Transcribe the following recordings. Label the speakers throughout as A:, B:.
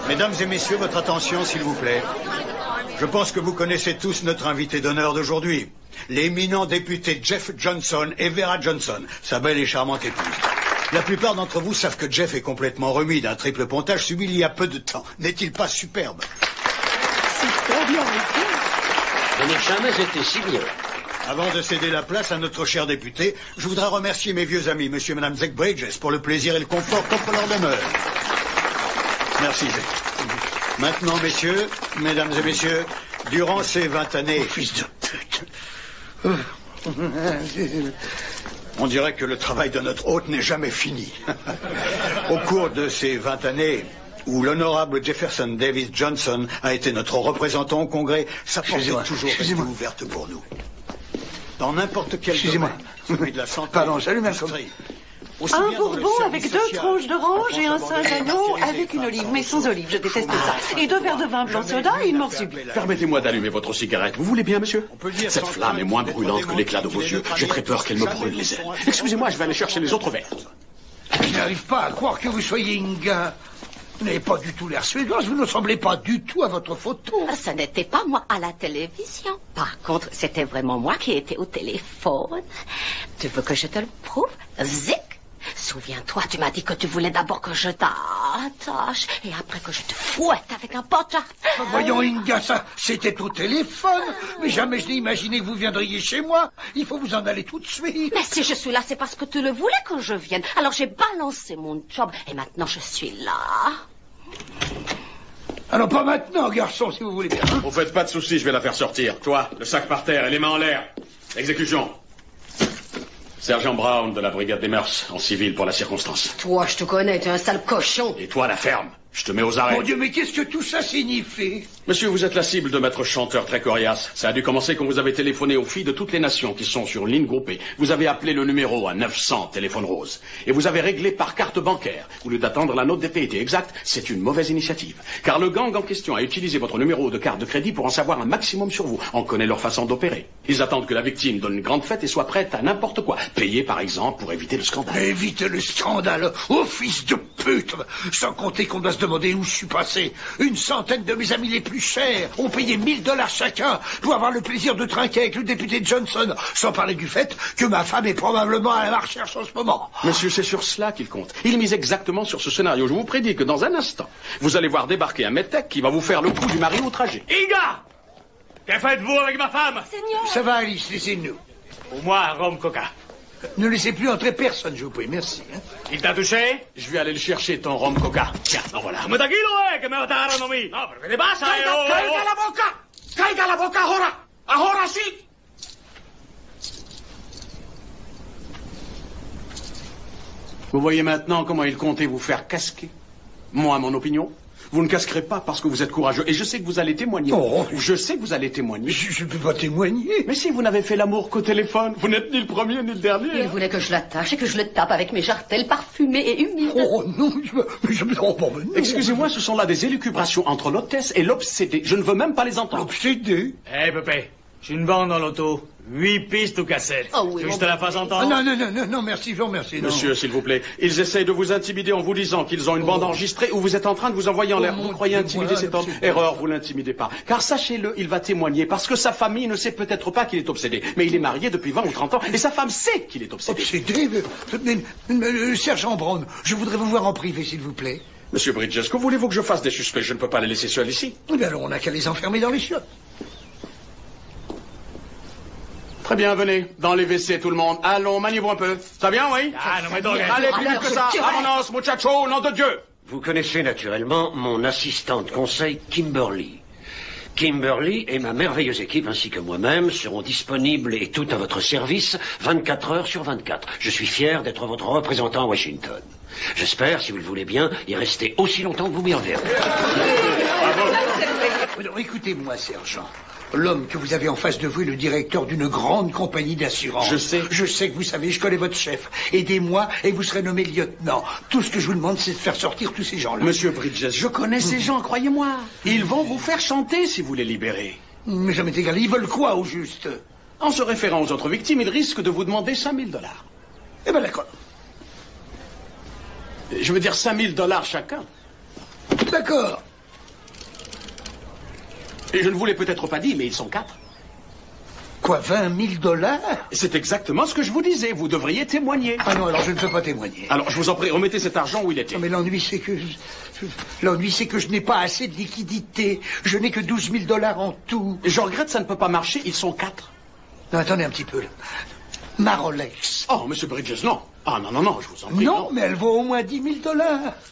A: Mesdames et messieurs, votre attention, s'il vous plaît. Je pense que vous connaissez tous notre invité d'honneur d'aujourd'hui, l'éminent député Jeff Johnson et Vera Johnson, sa belle et charmante épouse. La plupart d'entre vous savent que Jeff est complètement remis d'un triple pontage subi il y a peu de temps. N'est-il pas superbe?
B: Superbe,
C: je n'ai jamais été si bien.
A: Avant de céder la place à notre cher député, je voudrais remercier mes vieux amis, monsieur et madame Zach Bridges, pour le plaisir et le confort qu'offre leur demeure. Merci, Zach. Maintenant, messieurs, mesdames et messieurs, durant ces 20 années...
D: Fils de pute.
A: On dirait que le travail de notre hôte n'est jamais fini. Au cours de ces 20 années... où l'honorable Jefferson Davis Johnson a été notre représentant au Congrès, sa porte est toujours restée ouverte pour nous. Dans n'importe quel domaine, celui de la santé,
D: pardon, salut,
B: un bourbon avec 2 tranches d'orange et un Saint-Agnon avec une olive, mais sans olive, je déteste ça. Et 2 verres de vin blanc soda et une mort subite.
E: Permettez-moi d'allumer votre cigarette. Vous voulez bien, monsieur? Cette flamme est moins brûlante que l'éclat de vos yeux. J'ai très peur qu'elle me brûle les ailes. Excusez-moi, je vais aller chercher les autres verres.
D: Je n'arrive pas à croire que vous soyez une gars. Vous n'avez pas du tout l'air suédoise, vous ne ressemblez pas du tout à votre photo.
F: Ça n'était pas moi à la télévision. Par contre, c'était vraiment moi qui étais au téléphone. Tu veux que je te le prouve? Zic! Souviens-toi, tu m'as dit que tu voulais d'abord que je t'attache et après que je te fouette avec un pocha.
D: Voyons, Inga, ça, c'était au téléphone. Mais jamais je n'ai imaginé que vous viendriez chez moi. Il faut vous en aller tout de suite.
F: Mais si je suis là, c'est parce que tu le voulais que je vienne. Alors j'ai balancé mon job et maintenant je suis là.
D: Alors pas maintenant, garçon, si vous voulez bien.
E: Vous faites pas de soucis, je vais la faire sortir. Toi, le sac par terre et les mains en l'air. Exécution. Sergent Brown de la brigade des mœurs, en civil pour la circonstance.
F: Toi, je te connais, tu es un sale cochon.
E: Et toi, la ferme. Je te mets aux arrêts.
D: Mon Dieu, mais qu'est-ce que tout ça signifie?
E: Monsieur, vous êtes la cible de maître chanteur très coriace. Ça a dû commencer quand vous avez téléphoné aux filles de toutes les nations qui sont sur une ligne groupée. Vous avez appelé le numéro à 900, téléphone rose. Et vous avez réglé par carte bancaire, au lieu d'attendre la note des PIT. Exact, c'est une mauvaise initiative. Car le gang en question a utilisé votre numéro de carte de crédit pour en savoir un maximum sur vous. On connaît leur façon d'opérer. Ils attendent que la victime donne une grande fête et soit prête à n'importe quoi. Payer, par exemple, pour éviter le scandale.
D: Éviter le scandale? Oh, fils de pute! Sans compter qu'on doit se demander où je suis passé. Une centaine de mes amis les plus chers ont payé $1000 chacun pour avoir le plaisir de trinquer avec le député Johnson, sans parler du fait que ma femme est probablement à la recherche en ce moment.
E: Monsieur, c'est sur cela qu'il compte. Il mise exactement sur ce scénario. Je vous prédis que dans un instant, vous allez voir débarquer un métèque qui va vous faire le coup du mari outragé.
G: Inga! Que faites-vous avec ma femme?
F: Seigneur!
D: Ça va, Alice, laissez-nous.
G: Pour moi, rhum coca.
D: Ne laissez plus entrer personne, je vous prie, merci.
G: Il t'a touché?
E: Je vais aller le chercher, ton rhum coca. Tiens, en voilà.
G: Come tranquillo, que me mataron a mí. No, pero ¿qué te pasa?
D: Caiga la boca! Caiga la boca ahora! Ahora sí!
E: Vous voyez maintenant comment il comptait vous faire casquer. Moi, à mon opinion, vous ne casquerez pas parce que vous êtes courageux. Et je sais que vous allez témoigner.
D: Oh.
E: Je sais que vous allez témoigner.
D: Je ne peux pas témoigner.
E: Mais si vous n'avez fait l'amour qu'au téléphone, vous n'êtes ni le premier ni le dernier.
F: Il voulait que je l'attache et que je le tape avec mes jartelles parfumées et humides.
D: Oh non, non.
E: Excusez-moi, ce sont là des élucubrations entre l'hôtesse et l'obsédé. Je ne veux même pas les entendre.
D: L'obsédé?
G: Eh, Pépé, j'ai une bande dans l'auto. 8 pistes ou cassettes.
F: Oh oui,
G: tu veux que je te la fasse entendre?
D: Non, merci, je vous remercie.
E: Monsieur, s'il vous plaît, ils essayent de vous intimider en vous disant qu'ils ont une bande enregistrée où vous êtes en train de vous envoyer en l'air. Vous croyez intimider cet homme? Erreur, vous l'intimidez pas. Car sachez-le, il va témoigner parce que sa famille ne sait peut-être pas qu'il est obsédé. Mais il est marié depuis 20 ou 30 ans et sa femme sait qu'il est obsédé.
D: Obsédé? Sergent Brown, je voudrais vous voir en privé, s'il vous plaît.
E: Monsieur Bridges, que voulez-vous que je fasse des suspects? Je ne peux pas les laisser seuls ici.
D: Eh bien alors, on n'a qu'à les enfermer dans les chiottes.
E: Très bien, venez. Dans les WC, tout le monde. Allons, maniez-vous un peu. Ça vient, oui?
G: Ah, non, mais donc...
E: Allez, plus vite que ça. Vamonos, muchacho, nom de Dieu.
C: Vous connaissez naturellement mon assistante conseil, Kimberly. Kimberly et ma merveilleuse équipe, ainsi que moi-même, seront disponibles et tout à votre service 24 heures sur 24. Je suis fier d'être votre représentant à Washington. J'espère, si vous le voulez bien, y rester aussi longtemps que vous m'y enverrez.
D: Alors, écoutez-moi, sergent. L'homme que vous avez en face de vous est le directeur d'une grande compagnie d'assurance.
E: Je sais.
D: Je sais que vous savez, je connais votre chef. Aidez-moi et vous serez nommé lieutenant. Tout ce que je vous demande, c'est de faire sortir tous ces gens-là.
E: Monsieur Bridges, je connais ces gens, croyez-moi. Ils vont vous faire chanter si vous les libérez.
D: Mais ça m'est égal. Ils veulent quoi, au juste?
E: En se référant aux autres victimes, ils risquent de vous demander $5000.
D: Eh ben d'accord.
E: Je veux dire $5000 chacun.
D: D'accord.
E: Et je ne vous l'ai peut-être pas dit, mais ils sont 4.
D: Quoi, 20 000 $?
E: C'est exactement ce que je vous disais. Vous devriez témoigner.
D: Ah non, alors je ne peux pas témoigner.
E: Alors, je vous en prie, remettez cet argent où il était.
D: Non, mais l'ennui, c'est que... je n'ai pas assez de liquidité. Je n'ai que 12 000 $ en tout.
E: Je regrette, ça ne peut pas marcher. Ils sont 4.
D: Non, attendez un petit peu, là. Ma Rolex.
E: Oh, Monsieur Bridges, non. Ah, non, je vous en prie.
D: Non, mais elle vaut au moins 10 000 $.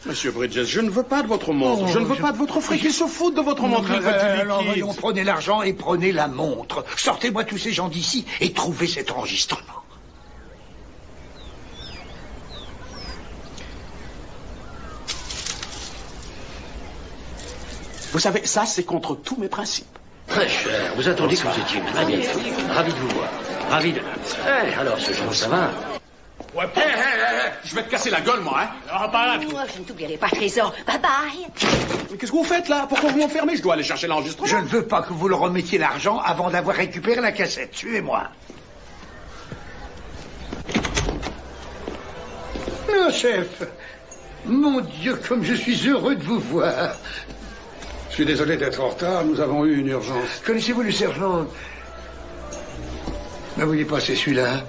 E: Monsieur Bridges, je ne veux pas de votre montre. Je ne veux pas de votre fric. Ils se foutent de votre montre.
D: Alors, voyons, prenez l'argent et prenez la montre. Sortez-moi tous ces gens d'ici et trouvez cet enregistrement.
E: Vous savez, ça, c'est contre tous mes principes.
C: Très cher. Vous attendiez que vous étiez magnifique. Ravi de vous voir. Ravi de... alors, ce genre, ça va?
E: Ouais, je vais te casser la gueule, moi, hein.
F: Oh, je ne t'oublierai pas, Trésor. Bye bye.
E: Mais qu'est-ce que vous faites, là? Pourquoi vous m'enfermez? Je dois aller chercher l'enregistrement.
D: Je ne veux pas que vous le remettiez l'argent avant d'avoir récupéré la cassette. Suivez-moi. Non, chef. Mon Dieu, comme je suis heureux de vous voir.
H: Je suis désolé d'être en retard, nous avons eu une urgence.
D: Connaissez-vous le sergent... Ne voyez pas, c'est celui-là.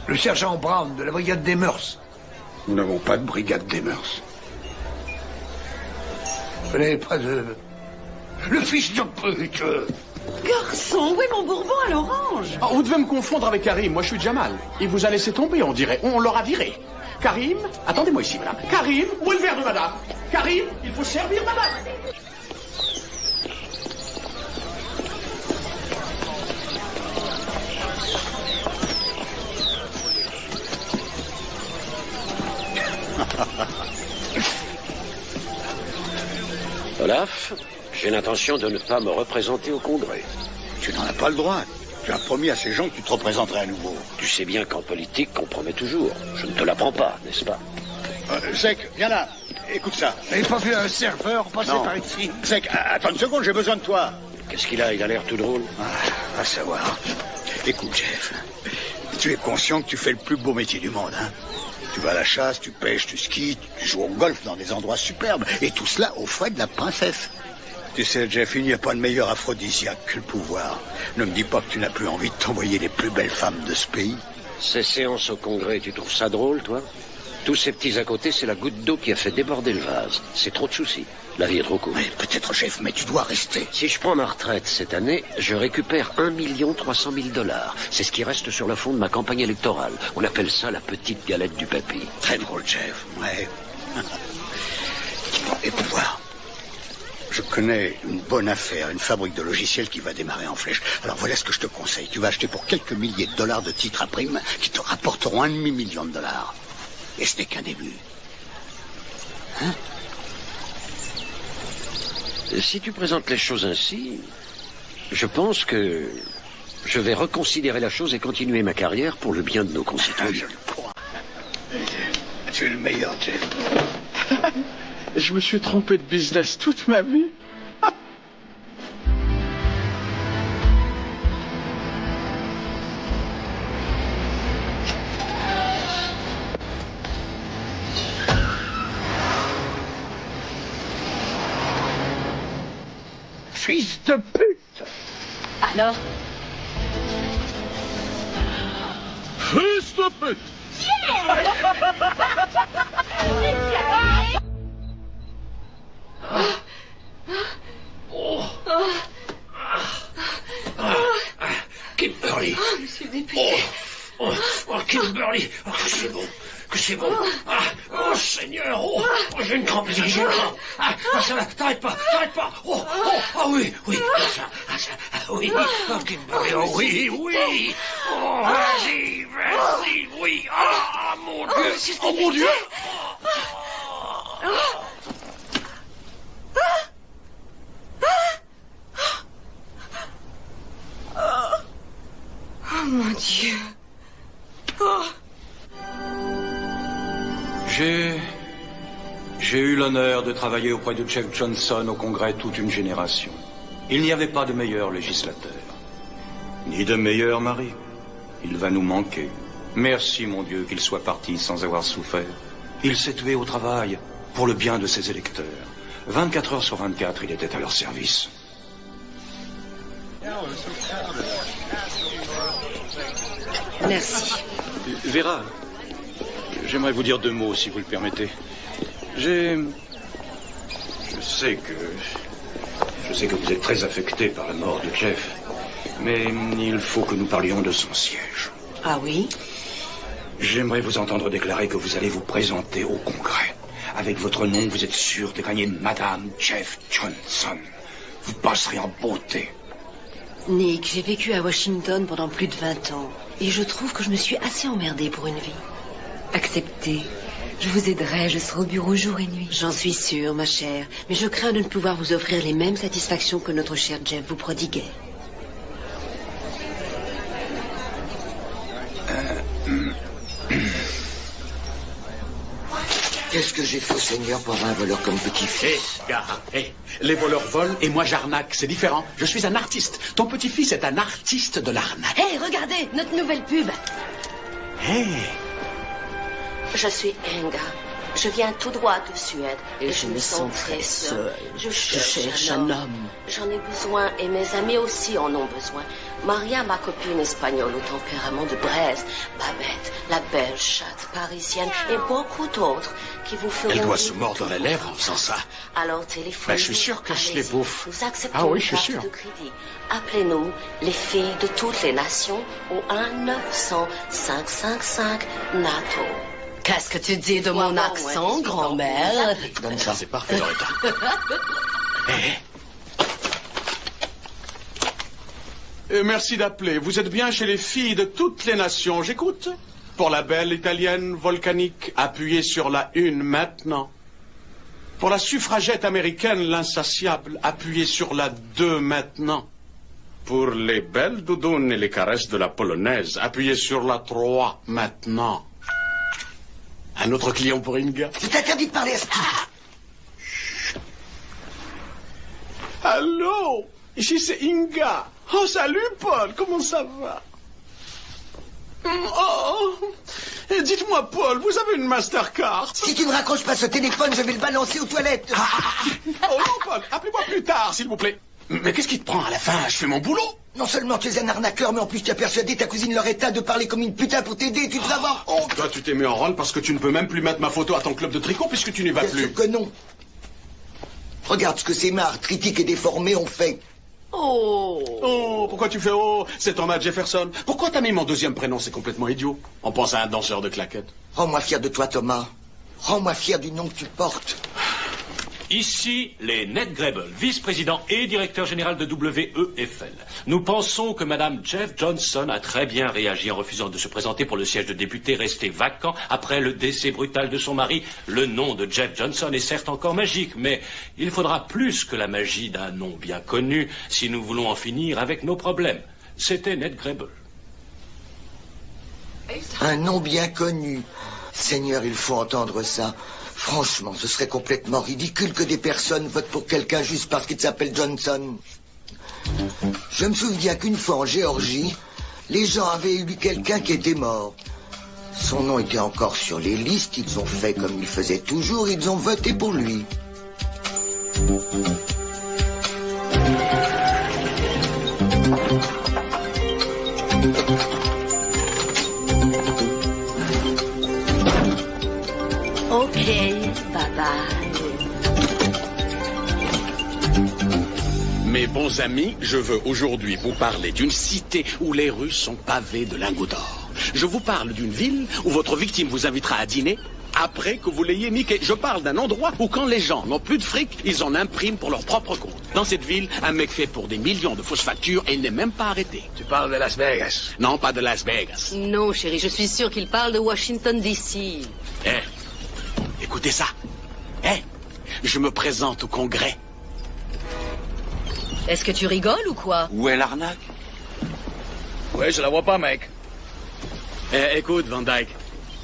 D: Le sergent Brown de la brigade des mœurs.
H: Nous n'avons pas de brigade des mœurs.
D: Vous n'avez pas de... Le fils de pute.
B: Garçon, où est mon bourbon à l'orange?
E: Oh, vous devez me confondre avec Karim. Moi, je suis Jamal. Il vous a laissé tomber, on dirait. On l'aura viré. Karim, attendez-moi ici, madame. Karim, où est le verre de madame? Karim, il faut servir madame.
C: Olaf, j'ai l'intention de ne pas me représenter au Congrès.
A: Tu n'en as pas le droit. Tu as promis à ces gens que tu te représenterais à nouveau.
C: Tu sais bien qu'en politique, on promet toujours. Je ne te l'apprends pas, n'est-ce pas?
A: Zek, viens là. Écoute ça.
D: Vous n'avez pas vu un serveur passer par ici?
A: Zek, attends une seconde, j'ai besoin de toi.
C: Qu'est-ce qu'il a? Il a l'air tout drôle.
A: À savoir. Écoute, Jeff, tu es conscient que tu fais le plus beau métier du monde, hein? Tu vas à la chasse, tu pêches, tu skis, tu joues au golf dans des endroits superbes, et tout cela aux frais de la princesse. Tu sais, Jeff, il n'y a pas de meilleur aphrodisiaque que le pouvoir. Ne me dis pas que tu n'as plus envie de t'envoyer les plus belles femmes de ce pays.
C: Ces séances au Congrès, tu trouves ça drôle, toi? Tous ces petits à côté, c'est la goutte d'eau qui a fait déborder le vase. C'est trop de soucis. La vie est trop courte.
A: Oui, peut-être, chef, mais tu dois rester.
C: Si je prends ma retraite cette année, je récupère 1 300 000 $. C'est ce qui reste sur le fond de ma campagne électorale. On appelle ça la petite galette du papy.
A: Très drôle, Jeff. Ouais. Et pouvoir. Je connais une bonne affaire, une fabrique de logiciels qui va démarrer en flèche. Alors voilà ce que je te conseille. Tu vas acheter pour quelques milliers de dollars de titres à prime qui te rapporteront $1,5 million. Et ce n'est qu'un début. Hein?
C: Si tu présentes les choses ainsi, je pense que je vais reconsidérer la chose et continuer ma carrière pour le bien de nos concitoyens.
A: Je le crois. Tu es le meilleur, Jeff.
E: Je me suis trompé de business toute ma vie.
D: Fils de pute.
F: Alors?
H: Fils de pute.
C: Kimberly.
B: Monsieur le député.
C: Kimberly. Que c'est bon. Oh, Seigneur. J'ai une crampe. J'ai une crampe. Ça va. T'arrêtes pas. Oui. Oui. Oh, Kimberly. Oui. Oh, vas-y. Oui. Mon Dieu. Oh, mon Dieu.
B: Oh, mon Dieu.
I: J'ai eu l'honneur de travailler auprès de Jeff Johnson au Congrès toute une génération. Il n'y avait pas de meilleur législateur, ni de meilleur mari. Il va nous manquer. Merci, mon Dieu, qu'il soit parti sans avoir souffert. Il s'est tué au travail pour le bien de ses électeurs. 24 heures sur 24, il était à leur service.
F: Merci.
I: Vera, j'aimerais vous dire 2 mots, si vous le permettez. Je sais que vous êtes très affecté par la mort de Jeff, mais il faut que nous parlions de son siège.
F: Ah oui?
I: J'aimerais vous entendre déclarer que vous allez vous présenter au Congrès. Avec votre nom, vous êtes sûr de gagner Madame Jeff Johnson. Vous passerez en beauté.
F: Nick, j'ai vécu à Washington pendant plus de 20 ans. Et je trouve que je me suis assez emmerdée pour une vie. Acceptez. Je vous aiderai, je serai au bureau jour et nuit. J'en suis sûre, ma chère. Mais je crains de ne pouvoir vous offrir les mêmes satisfactions que notre cher Jeff vous prodiguait.
D: Qu'est-ce que j'ai fait, Seigneur, pour avoir un voleur comme petit-fils?
E: Les voleurs volent et moi j'arnaque, c'est différent. Je suis un artiste. Ton petit-fils est un artiste de l'arnaque.
F: Hé, regardez, notre nouvelle pub. Je suis Inga. Je viens tout droit de Suède. Et je me sens très seule. Je cherche un homme. J'en ai besoin et mes amis aussi en ont besoin. Maria, ma copine espagnole au tempérament de Braise, Babette, la belle chatte parisienne et beaucoup d'autres qui vous feront...
E: Elle doit se mordre les lèvres en faisant ça.
F: Alors téléphonez.
E: Je suis sûr que je les bouffe.
F: Nous acceptons une carte de crédit. Appelez-nous les filles de toutes les nations au 1-900-555-NATO. Qu'est-ce que tu dis de mon accent, grand-mère?
E: Ça, c'est parfait, Loretta. Merci d'appeler. Vous êtes bien chez les filles de toutes les nations. J'écoute. Pour la belle italienne volcanique, appuyez sur la 1 maintenant. Pour la suffragette américaine, l'insatiable, appuyez sur la 2 maintenant. Pour les belles doudounes et les caresses de la polonaise, appuyez sur la 3 maintenant. Un autre client pour Inga.
D: C'est interdit de parler à ce type.
E: Allô? Ici c'est Inga. Oh, salut Paul, comment ça va? Oh, dites-moi Paul, vous avez une Mastercard?
D: Si tu ne raccroches pas ce téléphone, je vais le balancer aux toilettes.
E: Oh non Paul, appelez-moi plus tard s'il vous plaît. Mais qu'est-ce qui te prend à la fin? Je fais mon boulot.
D: Non seulement tu es un arnaqueur, mais en plus tu as persuadé ta cousine Loretta de parler comme une putain pour t'aider. Tu devrais avoir honte.
E: Toi, tu t'es mis en rôle parce que tu ne peux même plus mettre ma photo à ton club de tricot puisque tu n'y vas plus.
D: Bien sûr que non. Regarde ce que ces mains arthritiques et déformées ont fait.
E: Oh, pourquoi tu fais oh? C'est Thomas Jefferson. Pourquoi t'as mis mon 2e prénom? C'est complètement idiot. On pense à un danseur de claquettes.
D: Rends-moi fier de toi, Thomas. Rends-moi fier du nom que tu portes.
J: Ici, les Ned Grable, vice-président et directeur général de WEFL. Nous pensons que Madame Jeff Johnson a très bien réagi en refusant de se présenter pour le siège de député resté vacant après le décès brutal de son mari. Le nom de Jeff Johnson est certes encore magique, mais il faudra plus que la magie d'un nom bien connu si nous voulons en finir avec nos problèmes. C'était Ned Grable.
D: Un nom bien connu. Seigneur, il faut entendre ça. Franchement, ce serait complètement ridicule que des personnes votent pour quelqu'un juste parce qu'il s'appelle Johnson. Je me souviens qu'une fois en Géorgie, les gens avaient élu quelqu'un qui était mort. Son nom était encore sur les listes, ils ont fait comme ils faisaient toujours, ils ont voté pour lui.
F: Ok, bye-bye.
E: Mes bons amis, je veux aujourd'hui vous parler d'une cité où les rues sont pavées de lingots d'or. Je vous parle d'une ville où votre victime vous invitera à dîner après que vous l'ayez niqué. Je parle d'un endroit où quand les gens n'ont plus de fric, ils en impriment pour leur propre compte. Dans cette ville, un mec fait pour des millions de fausses factures et il n'est même pas arrêté.
H: Tu parles de Las Vegas?
E: Non, pas de Las Vegas.
F: Non, chérie, je suis sûre qu'il parle de Washington, D.C.
E: Écoutez ça. Je me présente au Congrès.
F: Est-ce que tu rigoles ou quoi?
I: Où est l'arnaque?
H: Ouais, je la vois pas, mec.
E: Écoute, Van Dyke.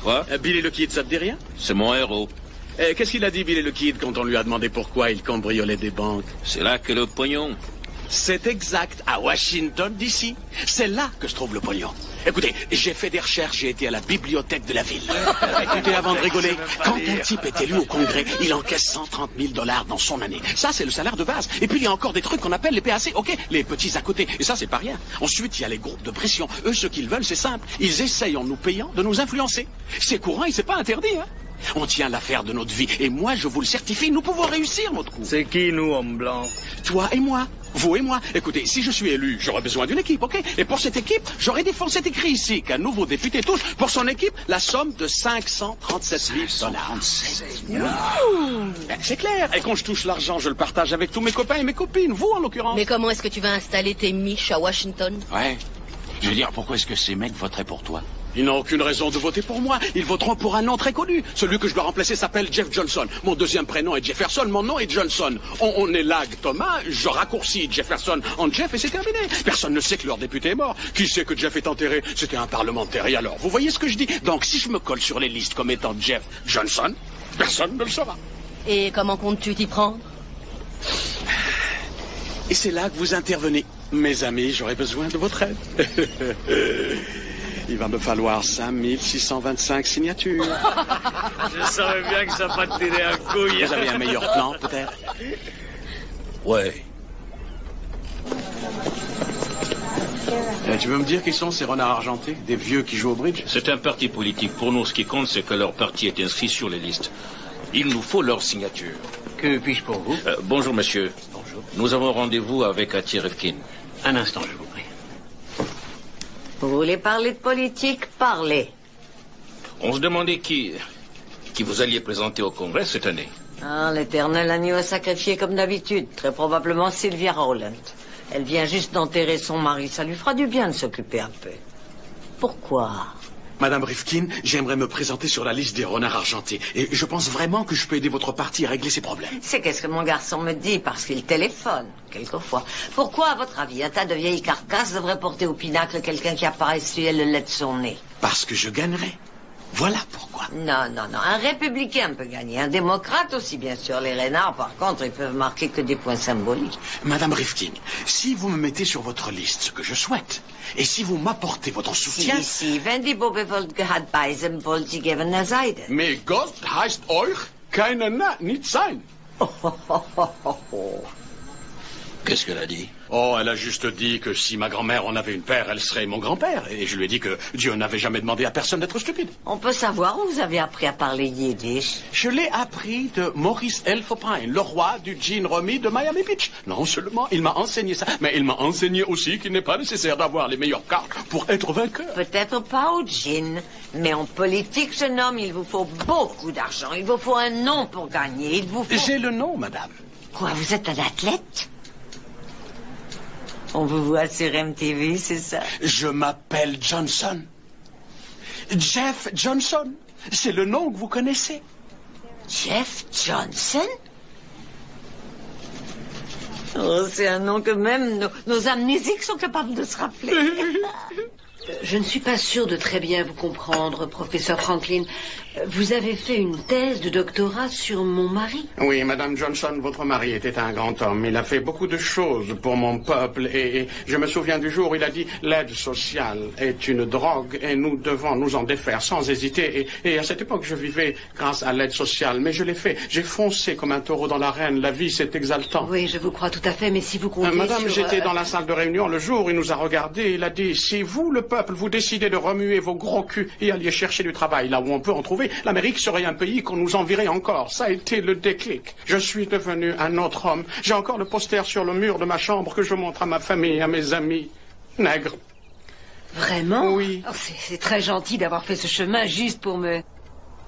I: Quoi?
E: Billy le Kid, ça te dit rien?
I: C'est mon héros.
E: Qu'est-ce qu'il a dit, Billy le Kid, quand on lui a demandé pourquoi il cambriolait des banques?
I: C'est là que le pognon.
E: C'est exact, à Washington, D.C. C'est là que se trouve le pognon. Écoutez, j'ai fait des recherches, j'ai été à la bibliothèque de la ville. Écoutez, avant de rigoler, quand un type est élu au Congrès, il encaisse 130 000 $ dans son année. Ça, c'est le salaire de base. Et puis, il y a encore des trucs qu'on appelle les PAC, ok, les petits à côté. Et ça, c'est pas rien. Ensuite, il y a les groupes de pression. Eux, ce qu'ils veulent, c'est simple. Ils essayent, en nous payant, de nous influencer. C'est courant et c'est pas interdit, hein. On tient l'affaire de notre vie. Et moi, je vous le certifie, nous pouvons réussir notre coup.
G: C'est qui, nous, homme blanc?
E: Toi et moi. Vous et moi. Écoutez, si je suis élu, j'aurai besoin d'une équipe, ok? Et pour cette équipe, j'aurai des fonds. C'est écrit ici qu'un nouveau député touche, pour son équipe, la somme de 537 000 $. Ben, c'est clair. Et quand je touche l'argent, je le partage avec tous mes copains et mes copines. Vous, en l'occurrence.
F: Mais comment est-ce que tu vas installer tes miches à Washington?
K: Ouais. Je veux dire, pourquoi est-ce que ces mecs voteraient pour toi?
E: Ils n'ont aucune raison de voter pour moi. Ils voteront pour un nom très connu. Celui que je dois remplacer s'appelle Jeff Johnson. Mon deuxième prénom est Jefferson, mon nom est Johnson. On élague Thomas, je raccourcis Jefferson en Jeff et c'est terminé. Personne ne sait que leur député est mort. Qui sait que Jeff est enterré? C'était un parlementaire. Et alors, vous voyez ce que je dis? Donc, si je me colle sur les listes comme étant Jeff Johnson, personne ne le saura.
F: Et comment comptes-tu t'y prendre?
E: Et c'est là que vous intervenez. Mes amis, j'aurai besoin de votre aide. Il va me falloir 5625 signatures.
G: Je savais bien que ça va te tirer un couille.
E: Vous avez un meilleur plan, peut-être?
K: Ouais.
E: Tu veux me dire qui sont ces renards argentés? Des vieux qui jouent au bridge?
L: C'est un parti politique. Pour nous, ce qui compte, c'est que leur parti est inscrit sur les listes. Il nous faut leur signature.
G: Que puis-je pour vous?
L: Bonjour, monsieur.
G: Bonjour.
L: Nous avons rendez-vous avec Hattie Rifkin.
G: Un instant, je vous prie.
M: Vous voulez parler de politique? Parlez.
L: On se demandait qui vous alliez présenter au Congrès cette année.
M: Ah, l'éternel agneau sacrifié comme d'habitude. Très probablement Sylvia Rowland. Elle vient juste d'enterrer son mari. Ça lui fera du bien de s'occuper un peu. Pourquoi?
E: Madame Rifkin, j'aimerais me présenter sur la liste des renards argentés. Et je pense vraiment que je peux aider votre parti à régler ses problèmes.
M: C'est qu'est-ce que mon garçon me dit, parce qu'il téléphone, quelquefois. Pourquoi, à votre avis, un tas de vieilles carcasses devrait porter au pinacle quelqu'un qui apparaît essuyer le lait de son nez?
E: Parce que je gagnerai. Voilà pourquoi.
M: Non. Un républicain peut gagner. Un démocrate aussi, bien sûr. Les renards, par contre, ils peuvent marquer que des points symboliques.
E: Madame Rifkin, si vous me mettez sur votre liste, ce que je souhaite, et si vous m'apportez votre soutien...
M: Si, wenn die Bobbevold gehad beißen, wollt sie gewinnen Seite.
E: Mais Gott heißt euch keine nicht sein.
K: Qu'est-ce qu'elle a dit?
E: Oh, elle a juste dit que si ma grand-mère en avait une paire, elle serait mon grand-père. Et je lui ai dit que Dieu n'avait jamais demandé à personne d'être stupide.
M: On peut savoir où vous avez appris à parler yiddish?
E: Je l'ai appris de Maurice Elfopine, le roi du gin Romy de Miami Beach. Non seulement il m'a enseigné ça, mais il m'a enseigné aussi qu'il n'est pas nécessaire d'avoir les meilleures cartes pour être vainqueur.
M: Peut-être pas au gin, mais en politique, jeune homme, il vous faut beaucoup d'argent. Il vous faut un nom pour gagner. Il vous faut...
E: J'ai le nom, madame.
M: Quoi, vous êtes un athlète? On vous voit sur MTV, c'est ça?
E: Je m'appelle Johnson. Jeff Johnson. C'est le nom que vous connaissez.
M: Jeff Johnson? Oh, c'est un nom que même nos amnésiques sont capables de se rappeler.
B: Je ne suis pas sûre de très bien vous comprendre, professeur Franklin. Vous avez fait une thèse de doctorat sur mon mari?
E: Oui, Madame Johnson, votre mari était un grand homme. Il a fait beaucoup de choses pour mon peuple et je me souviens du jour où il a dit « L'aide sociale est une drogue et nous devons nous en défaire sans hésiter ». Et à cette époque, je vivais grâce à l'aide sociale, mais je l'ai fait. J'ai foncé comme un taureau dans l'arène. La vie, c'est exaltant.
B: Oui, je vous crois tout à fait, mais si vous comptez
E: Madame,
B: sur...
E: j'étais dans la salle de réunion le jour où il nous a regardés. Il a dit « Si vous, le peuple, vous décidez de remuer vos gros culs et alliez chercher du travail là où on peut en trouver, l'Amérique serait un pays qu'on nous envierait encore. Ça a été le déclic. Je suis devenu un autre homme. J'ai encore le poster sur le mur de ma chambre que je montre à ma famille, à mes amis. Nègre.
B: Vraiment?
E: Oui.
B: Oh, c'est très gentil d'avoir fait ce chemin juste pour me...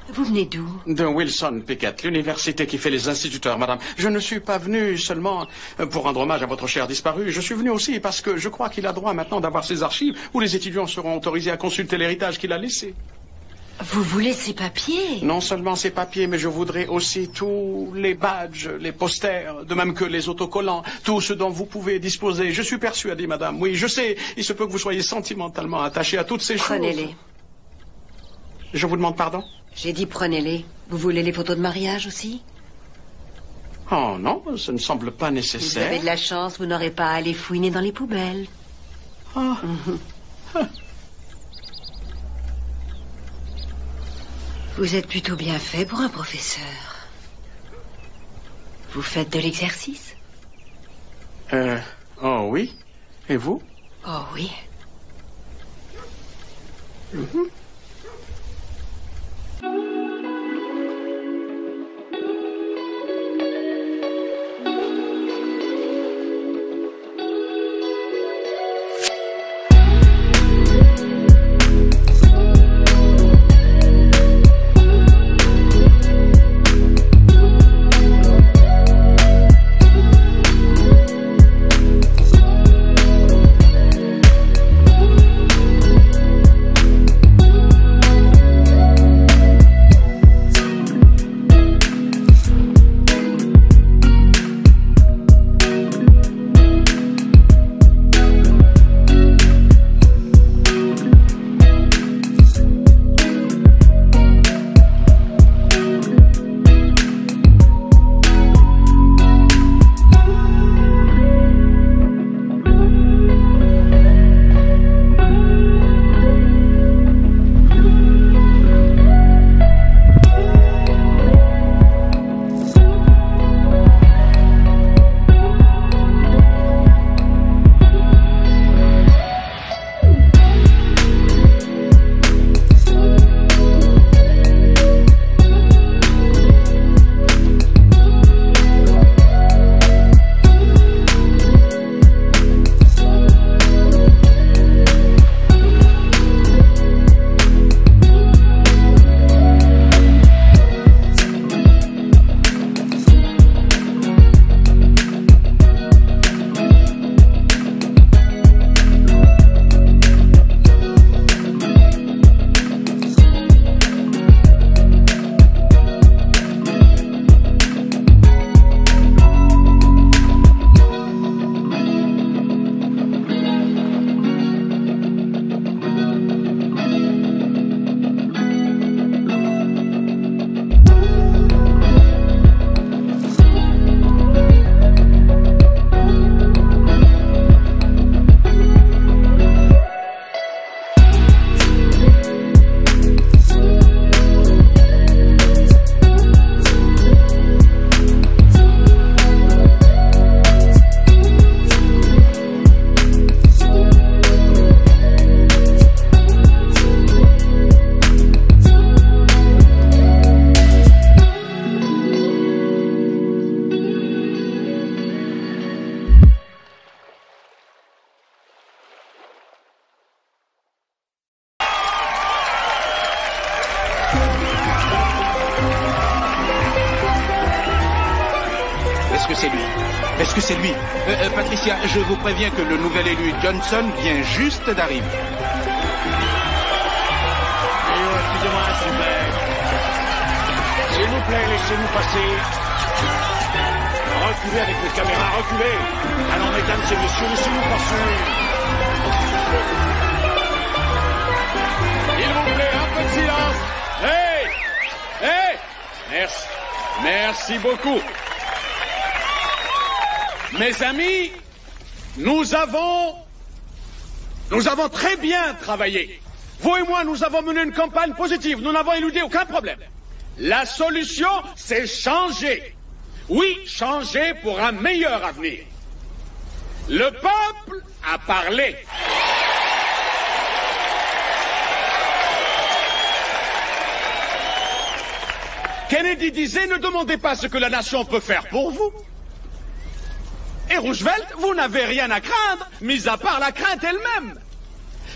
B: Vous venez d'où?
E: De Wilson Pickett, l'université qui fait les instituteurs, madame. Je ne suis pas venu seulement pour rendre hommage à votre cher disparu. Je suis venu aussi parce que je crois qu'il a droit maintenant d'avoir ses archives où les étudiants seront autorisés à consulter l'héritage qu'il a laissé.
B: Vous voulez ces papiers?
E: Non seulement ces papiers, mais je voudrais aussi tous les badges, les posters, de même que les autocollants, tout ce dont vous pouvez disposer. Je suis persuadé, madame. Oui, je sais, il se peut que vous soyez sentimentalement attaché à toutes ces choses.
B: Prenez-les.
E: Je vous demande pardon?
B: J'ai dit prenez-les. Vous voulez les photos de mariage aussi?
E: Oh non, ce ne semble pas
B: Vous
E: nécessaire.
B: avez de la chance, vous n'aurez pas à aller fouiner dans les poubelles.
E: Ah.
B: Vous êtes plutôt bien fait pour un professeur. Vous faites de l'exercice?
E: Oh oui. Et vous?
B: Oh oui.
N: Est-ce que c'est lui? Patricia, je vous préviens que le nouvel élu Johnson vient juste d'arriver.
O: Excusez-moi, s'il vous plaît. S'il vous plaît, laissez-nous passer. Reculez avec les caméras, reculez. Allons, mesdames et messieurs, laissez-nous passer. S'il vous plaît, un peu de silence. Hey! Hey! Merci. Merci beaucoup. Mes amis, nous avons très bien travaillé. Vous et moi, nous avons mené une campagne positive. Nous n'avons éludé aucun problème. La solution, c'est changer. Oui, changer pour un meilleur avenir. Le peuple a parlé. Kennedy disait, ne demandez pas ce que la nation peut faire pour vous. Et Roosevelt, vous n'avez rien à craindre, mis à part la crainte elle-même.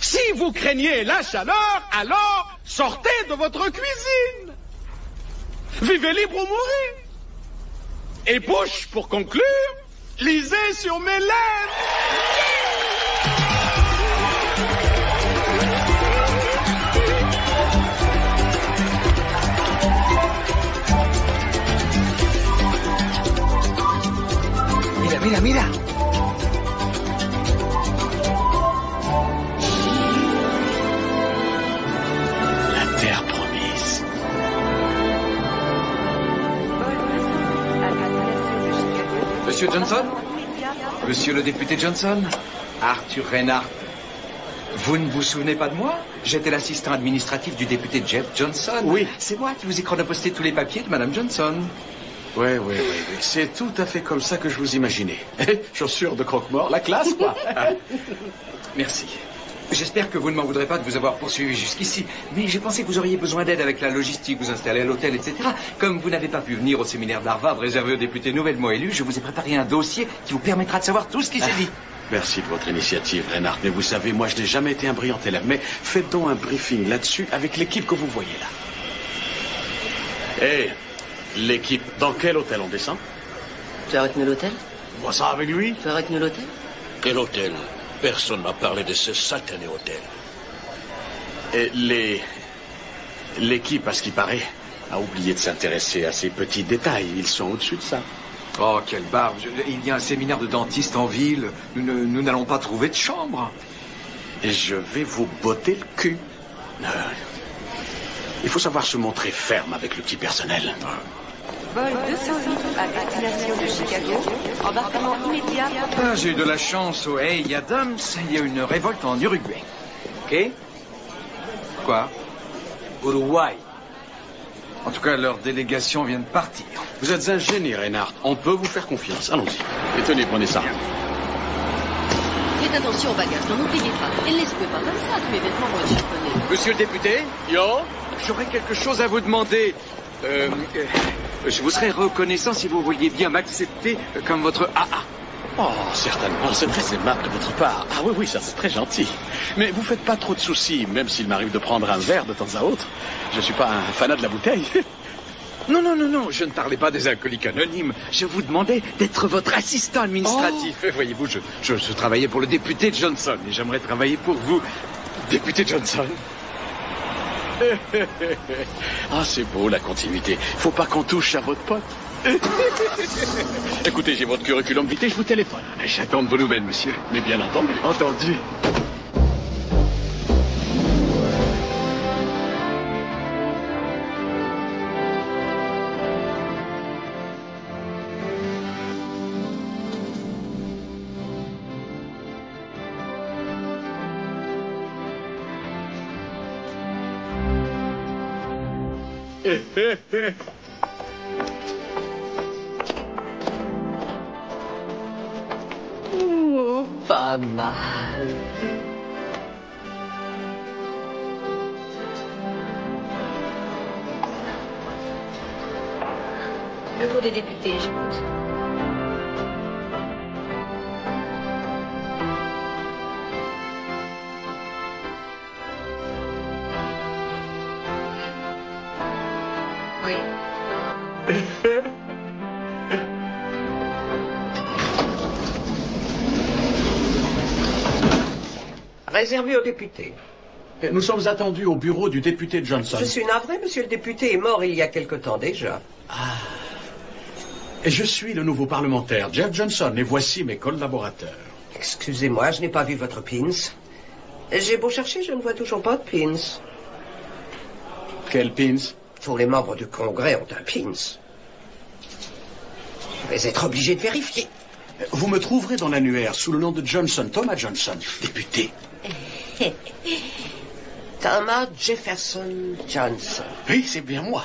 O: Si vous craignez la chaleur, alors sortez de votre cuisine. Vivez libre ou mourrez. Et Bush, pour conclure, lisez sur mes lèvres.
D: Mira, mira.
O: La terre promise.
P: Monsieur Johnson? Monsieur le député Johnson? Arthur Reinhardt. Vous ne vous souvenez pas de moi? J'étais l'assistant administratif du député Jeff Johnson.
E: Oui.
P: C'est moi qui vous ai chronoposté tous les papiers de Madame Johnson.
E: Oui. C'est tout à fait comme ça que je vous imaginais. Chaussures de croque-mort, la classe, quoi.
P: Merci. J'espère que vous ne m'en voudrez pas de vous avoir poursuivi jusqu'ici, mais j'ai pensé que vous auriez besoin d'aide avec la logistique, vous installer à l'hôtel, etc. Comme vous n'avez pas pu venir au séminaire d'Harvard réservé aux députés nouvellement élus, je vous ai préparé un dossier qui vous permettra de savoir tout ce qui s'est dit.
E: Merci de votre initiative, Reinhardt. Mais vous savez, moi, je n'ai jamais été un brillant élève. Mais faites donc un briefing là-dessus avec l'équipe que vous voyez là. Hé, l'équipe, dans quel hôtel on descend?
M: Tu as retenu l'hôtel?
E: Moi, ça avec lui?
M: Tu as retenu l'hôtel?
K: Quel hôtel? Personne m'a parlé de ce satané hôtel.
E: Et l'équipe, à ce qui paraît, a oublié de s'intéresser à ces petits détails. Ils sont au-dessus de ça.
P: Oh, quelle barbe. Il y a un séminaire de dentistes en ville. Nous n'allons pas trouver de chambre.
E: Et je vais vous botter le cul. Il faut savoir se montrer ferme avec le petit personnel.
B: Vol 208 à destination de Chicago. Embarquement immédiat.
P: Ah, j'ai eu de la chance au Hey Adams. Il y a une révolte en Uruguay. OK? Quoi? Uruguay. En tout cas, leur délégation vient de partir.
E: Vous êtes un génie, Reinhardt. On peut vous faire confiance. Allons-y. Et tenez, prenez ça.
F: Faites attention aux bagages, n'en oubliez pas. Et ne les secouez pas comme ça, tous mes vêtements vont être chiffonnés.
P: Monsieur le député? Yo? J'aurais quelque chose à vous demander. Je vous serais reconnaissant si vous vouliez bien m'accepter comme votre AA.
E: Oh, certainement, c'est très aimable de votre part. Ah oui, ça c'est très gentil. Mais vous faites pas trop de soucis, même s'il m'arrive de prendre un verre de temps à autre. Je suis pas un fanat de la bouteille.
P: Non, je ne parlais pas des alcooliques anonymes. Je vous demandais d'être votre assistant administratif. Oh. Voyez-vous, je travaillais pour le député Johnson et j'aimerais travailler pour vous, député Johnson.
E: Ah, c'est beau la continuité. Faut pas qu'on touche à votre pote. Écoutez, j'ai votre curriculum vitae, je vous téléphone.
P: J'attends de vos nouvelles, monsieur.
E: Mais bien entendu.
P: Entendu.
M: Pas mal.
F: Le bureau des députés, j'écoute. Oui.
Q: Réservé aux députés.
E: Nous sommes attendus au bureau du député Johnson.
Q: Je suis navré, monsieur le député est mort il y a quelque temps déjà.
E: Ah. Et je suis le nouveau parlementaire, Jeff Johnson, et voici mes collaborateurs.
Q: Excusez-moi, je n'ai pas vu votre pins. J'ai beau chercher, je ne vois toujours pas de pins.
E: Quel pins?
Q: Tous les membres du Congrès ont un pins. Je vais être obligé de vérifier.
E: Vous me trouverez dans l'annuaire sous le nom de Johnson, Thomas Johnson, député.
Q: Thomas Jefferson Johnson.
E: Oui, c'est bien moi.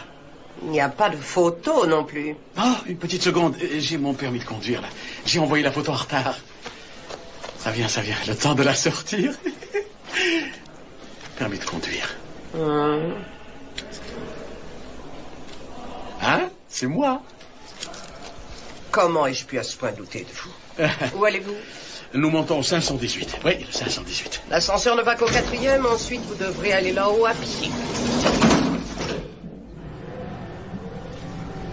Q: Il n'y a pas de photo non plus.
E: Ah, une petite seconde. J'ai mon permis de conduire, là. J'ai envoyé la photo en retard. Ça vient. Le temps de la sortir. Permis de conduire. Hein? C'est moi.
Q: Comment ai-je pu à ce point douter de vous? Où allez-vous?
E: Nous montons au 518. Oui, le 518.
Q: L'ascenseur ne va qu'au 4e, ensuite vous devrez aller là-haut à pied.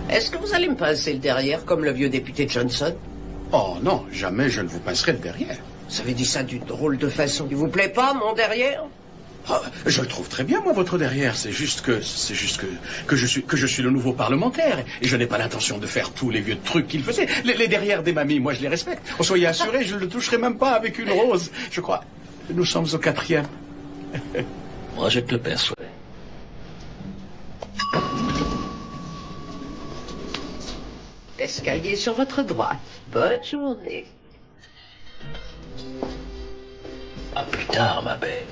Q: Est-ce que vous allez me pincer le derrière comme le vieux député Johnson?
E: Oh non, jamais je ne vous pincerai le derrière.
Q: Vous avez dit ça d'une drôle de façon. Il vous plaît pas, mon derrière?
E: Ah, je le trouve très bien, moi, votre derrière. C'est juste que je suis le nouveau parlementaire et je n'ai pas l'intention de faire tous les vieux trucs qu'il faisait. Les derrières des mamies, moi, je les respecte. Oh, soyez assurés, je ne le toucherai même pas avec une rose. Je crois. Nous sommes au 4e.
K: Moi, je te le persuade.
Q: L'escalier sur votre droite. Bonne journée.
K: À plus tard, ma belle.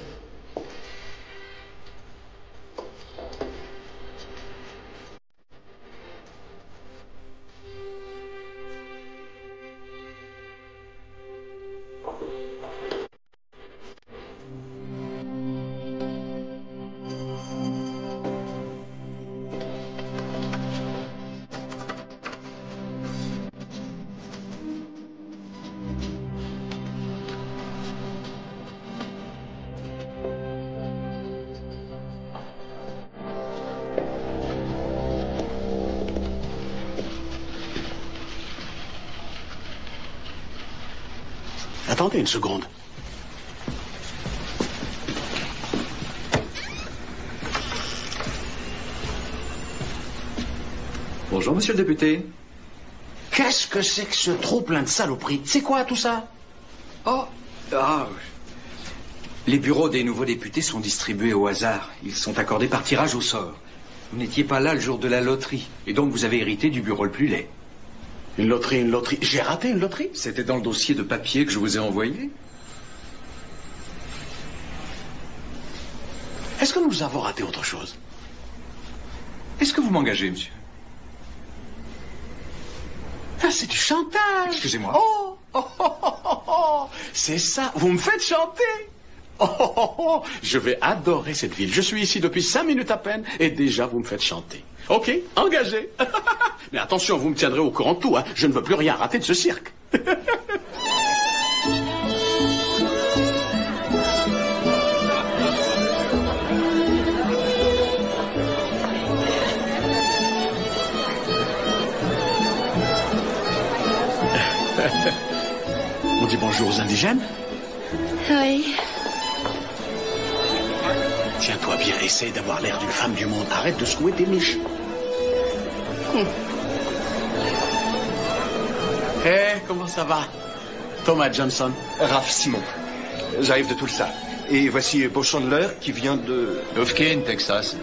E: Attendez une seconde.
P: Bonjour, monsieur le député.
N: Qu'est-ce que c'est que ce trop plein de saloperies? C'est quoi tout ça?
P: Les bureaux des nouveaux députés sont distribués au hasard. Ils sont accordés par tirage au sort. Vous n'étiez pas là le jour de la loterie, et donc vous avez hérité du bureau le plus laid.
E: Une loterie. J'ai raté une loterie?
P: C'était dans le dossier de papier que je vous ai envoyé.
E: Est-ce que nous avons raté autre chose?
P: Est-ce que vous m'engagez, monsieur?
E: Ah, c'est du chantage.
P: Excusez-moi.
E: Oh, c'est ça, vous me faites chanter. Je vais adorer cette ville. Je suis ici depuis 5 minutes à peine et déjà vous me faites chanter. Ok, engagé. Mais attention, vous me tiendrez au courant de tout, hein. Je ne veux plus rien rater de ce cirque. On dit bonjour aux indigènes?
F: Oui.
E: Tiens-toi bien, essaye d'avoir l'air d'une femme du monde. Arrête de secouer tes miches. Comment ça va? Thomas Johnson.
R: Raph Simon. J'arrive de Tulsa. Et voici Beau Chandler qui vient de...
K: Lufkin, Texas.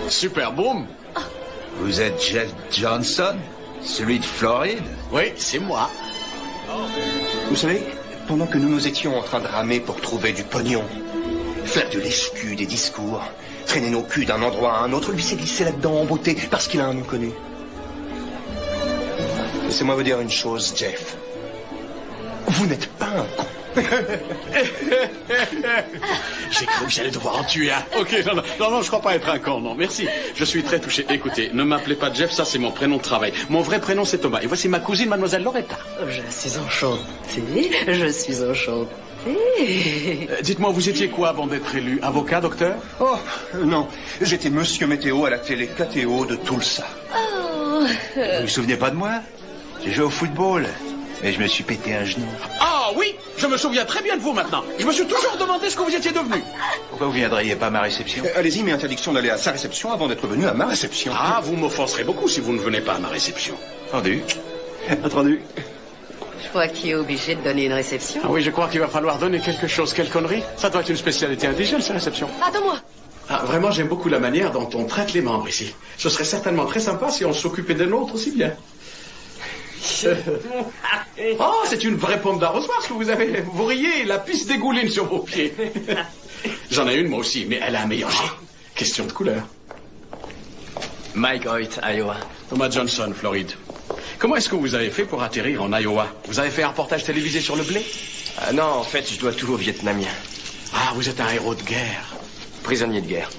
E: Super boom.
K: Vous êtes Jeff Johnson? Celui de Floride?
E: Oui, c'est moi.
R: Vous savez, pendant que nous étions en train de ramer pour trouver du pognon, faire du lèche-cul, des discours, traîner nos culs d'un endroit à un autre, lui s'est glissé là-dedans en beauté parce qu'il a un nom connu. Laissez-moi vous dire une chose, Jeff. Vous n'êtes pas un con.
E: J'ai cru que j'allais devoir en tuer un. Ok, non, je crois pas être un con, non, merci. Je suis très touché. Écoutez, ne m'appelez pas Jeff, ça c'est mon prénom de travail. Mon vrai prénom c'est Thomas. Et voici ma cousine, mademoiselle Loretta.
Q: Je suis enchantée.
E: Dites-moi, vous étiez quoi avant d'être élu? Avocat, docteur?
R: Oh, non. J'étais Monsieur Météo à la télé KTO de Tulsa.
F: Oh.
K: Vous vous souvenez pas de moi? J'ai joué au football. Et je me suis pété un genou.
E: Ah oui, je me souviens très bien de vous maintenant. Je me suis toujours demandé ce que vous étiez devenu.
K: Pourquoi vous viendriez pas à ma réception?
R: Allez-y, mais interdiction d'aller à sa réception avant d'être venu à ma réception.
E: Ah, vous m'offenserez beaucoup si vous ne venez pas à ma réception.
K: Entendu.
R: Entendu.
Q: Je crois qu'il est obligé de donner une réception.
E: Ah oui, je crois qu'il va falloir donner quelque chose. Quelle connerie. Ça doit être une spécialité indigène, ces réceptions.
F: Attends-moi.
E: Ah, vraiment, j'aime beaucoup la manière dont on traite les membres ici. Ce serait certainement très sympa si on s'occupait des nôtres aussi bien. Oh, c'est une vraie pompe d'arrosoir ce que vous avez. Vous riez, la piste dégouline sur vos pieds. J'en ai une moi aussi, mais elle a un meilleur jet. Question de couleur.
S: Mike Hoyt, Iowa.
E: Thomas Johnson, Floride. Comment est-ce que vous avez fait pour atterrir en Iowa? Vous avez fait un reportage télévisé sur le blé?
S: Non, en fait, je dois tout aux Vietnamiens.
E: Ah, vous êtes un héros de guerre.
S: Prisonnier de guerre.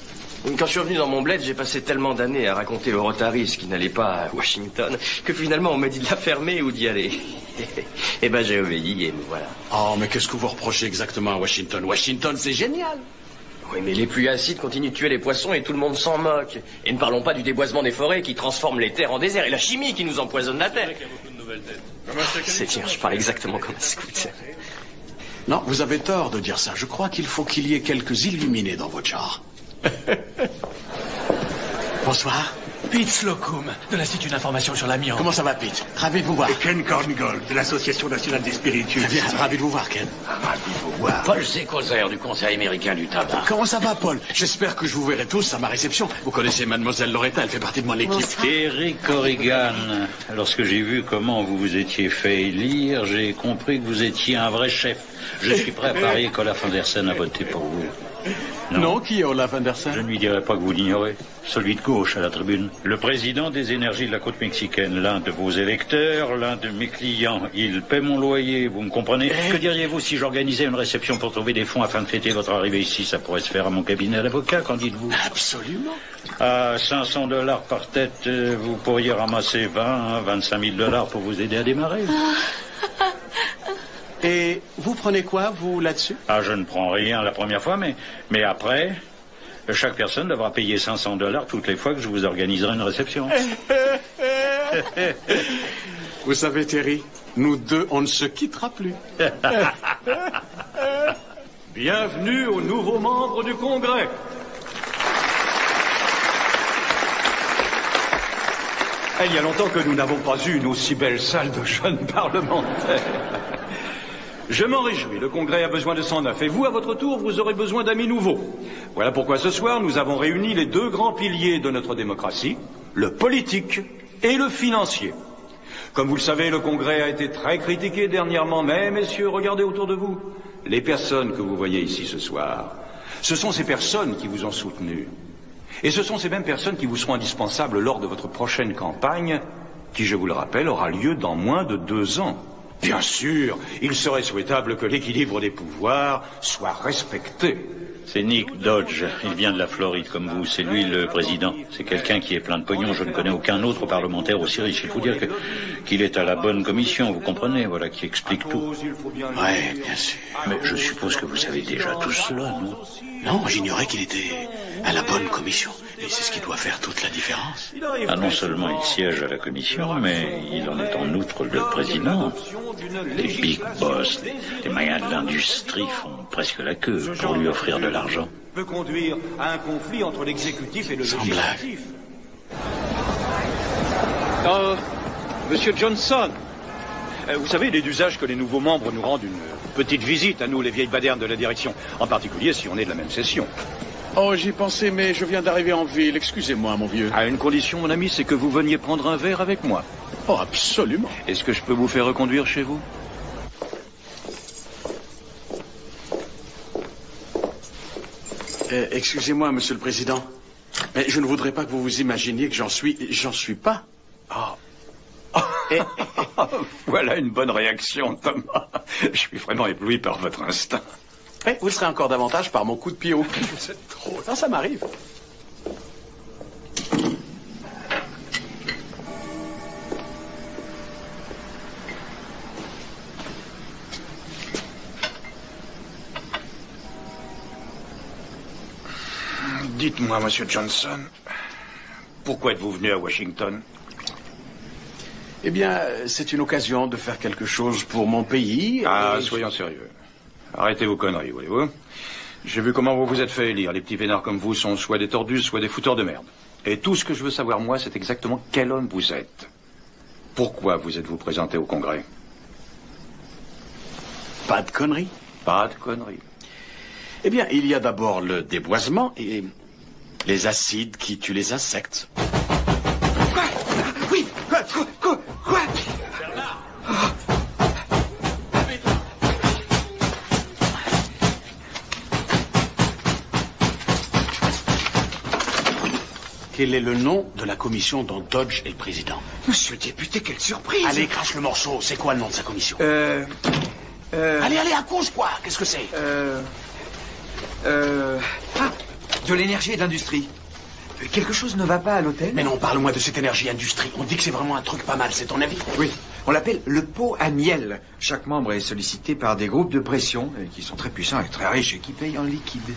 S: Quand je suis revenu dans mon bled, j'ai passé tellement d'années à raconter au Rotaries qui n'allait pas à Washington que finalement on m'a dit de la fermer ou d'y aller. Et ben j'ai obéi et me voilà.
E: Oh, mais qu'est-ce que vous reprochez exactement à Washington? Washington, c'est génial.
S: Oui, mais les pluies acides continuent de tuer les poissons et tout le monde s'en moque. Et ne parlons pas du déboisement des forêts qui transforme les terres en désert et la chimie qui nous empoisonne la terre. C'est tiens, je parle exactement comme un scout.
E: Non, vous avez tort de dire ça. Je crois qu'il faut qu'il y ait quelques illuminés dans votre genre. Bonsoir.
T: Pete Slocum, de l'Institut d'information sur l'amiante.
E: Comment ça va, Pete? Ravi de vous voir.
D: Et Ken Korngold, de l'Association nationale des spiritueux.
E: Bien, ravi de vous voir, Ken.
D: Ravi de vous voir.
C: Paul Secozer, du Conseil américain du tabac.
E: Comment ça va, Paul? J'espère que je vous verrai tous à ma réception. Vous connaissez Mademoiselle Loretta, elle fait partie de mon équipe.
U: Eric Corrigan, lorsque j'ai vu comment vous vous étiez fait élire, j'ai compris que vous étiez un vrai chef. Je suis prêt à parier qu'Olaf Andersen a voté pour vous.
E: Non, qui est Olaf Andersen?
U: Je ne lui dirai pas que vous l'ignorez. Celui de gauche à la tribune. Le président des énergies de la côte mexicaine, l'un de vos électeurs, l'un de mes clients. Il paie mon loyer, vous me comprenez? Que diriez-vous si j'organisais une réception pour trouver des fonds afin de fêter votre arrivée ici? Ça pourrait se faire à mon cabinet d'avocat, qu'en dites-vous?
E: Absolument.
U: À $500 par tête, vous pourriez ramasser 25 000 $ pour vous aider à démarrer.
E: Et vous prenez quoi, vous, là-dessus?
U: Ah, je ne prends rien la première fois, mais après, chaque personne devra payer $500 toutes les fois que je vous organiserai une réception.
E: Vous savez, Terry, nous deux, on ne se quittera plus.
I: Bienvenue aux nouveaux membres du Congrès. Il y a longtemps que nous n'avons pas eu une aussi belle salle de jeunes parlementaires. Je m'en réjouis, le Congrès a besoin de 109, et vous, à votre tour, vous aurez besoin d'amis nouveaux. Voilà pourquoi ce soir, nous avons réuni les deux grands piliers de notre démocratie, le politique et le financier. Comme vous le savez, le Congrès a été très critiqué dernièrement, mais messieurs, regardez autour de vous. Les personnes que vous voyez ici ce soir, ce sont ces personnes qui vous ont soutenu. Et ce sont ces mêmes personnes qui vous seront indispensables lors de votre prochaine campagne, qui, je vous le rappelle, aura lieu dans moins de 2 ans. Bien sûr, il serait souhaitable que l'équilibre des pouvoirs soit respecté.
U: C'est Nick Dodge, il vient de la Floride comme vous, c'est lui le président. C'est quelqu'un qui est plein de pognon, je ne connais aucun autre parlementaire aussi riche. Il faut dire qu'il est à la bonne commission, vous comprenez, voilà, qui explique tout.
E: Ouais, bien sûr.
U: Mais je suppose que vous savez déjà tout cela, non?
E: Non, j'ignorais qu'il était à la bonne commission. Et c'est ce qui doit faire toute la différence.
U: Ah, non seulement il siège à la commission, mais il en est en outre le président. Les big boss, les moyens de l'industrie font presque la queue pour lui offrir de l'argent.
I: Peut conduire à un conflit entre l'exécutif et le législatif. Monsieur Johnson, vous savez, il est d'usage que les nouveaux membres nous rendent une petite visite à nous, les vieilles badernes de la direction, en particulier si on est de la même session.
E: Oh, j'y pensais, mais je viens d'arriver en ville. Excusez-moi, mon vieux.
I: À une condition, mon ami, c'est que vous veniez prendre un verre avec moi.
E: Oh, absolument.
I: Est-ce que je peux vous faire reconduire chez vous?
E: Excusez-moi, Monsieur le Président, mais je ne voudrais pas que vous vous imaginiez que j'en suis pas.
I: Oh. Voilà une bonne réaction, Thomas. Je suis vraiment ébloui par votre instinct.
E: Vous le serez encore davantage par mon coup de pied au cul. C'est trop. Non, ça m'arrive.
I: Dites-moi, Monsieur Johnson, pourquoi êtes-vous venu à Washington?
E: Eh bien, c'est une occasion de faire quelque chose pour mon pays.
I: Soyons sérieux. Arrêtez vos conneries, voyez-vous. J'ai vu comment vous vous êtes fait élire. Les petits vénards comme vous sont soit des tordus, soit des fouteurs de merde. Et tout ce que je veux savoir, moi, c'est exactement quel homme vous êtes. Pourquoi vous êtes-vous présenté au Congrès?
E: Pas de conneries.
I: Pas de conneries.
E: Eh bien, il y a d'abord le déboisement et les acides qui tuent les insectes.
D: Quoi? Oui, quoi?
E: Quel est le nom de la commission dont Dodge est le président?
D: Monsieur le député, quelle surprise!
E: Allez, crache le morceau. C'est quoi le nom de sa commission? Allez, accouche-toi. Qu'est-ce que c'est?
P: De l'énergie et de l'industrie. Quelque chose ne va pas à l'hôtel?
E: Mais non, parle-moi de cette énergie-industrie. On dit que c'est vraiment un truc pas mal, c'est ton avis?
P: Oui, on l'appelle le pot à miel. Chaque membre est sollicité par des groupes de pression qui sont très puissants et très riches et qui payent en liquide.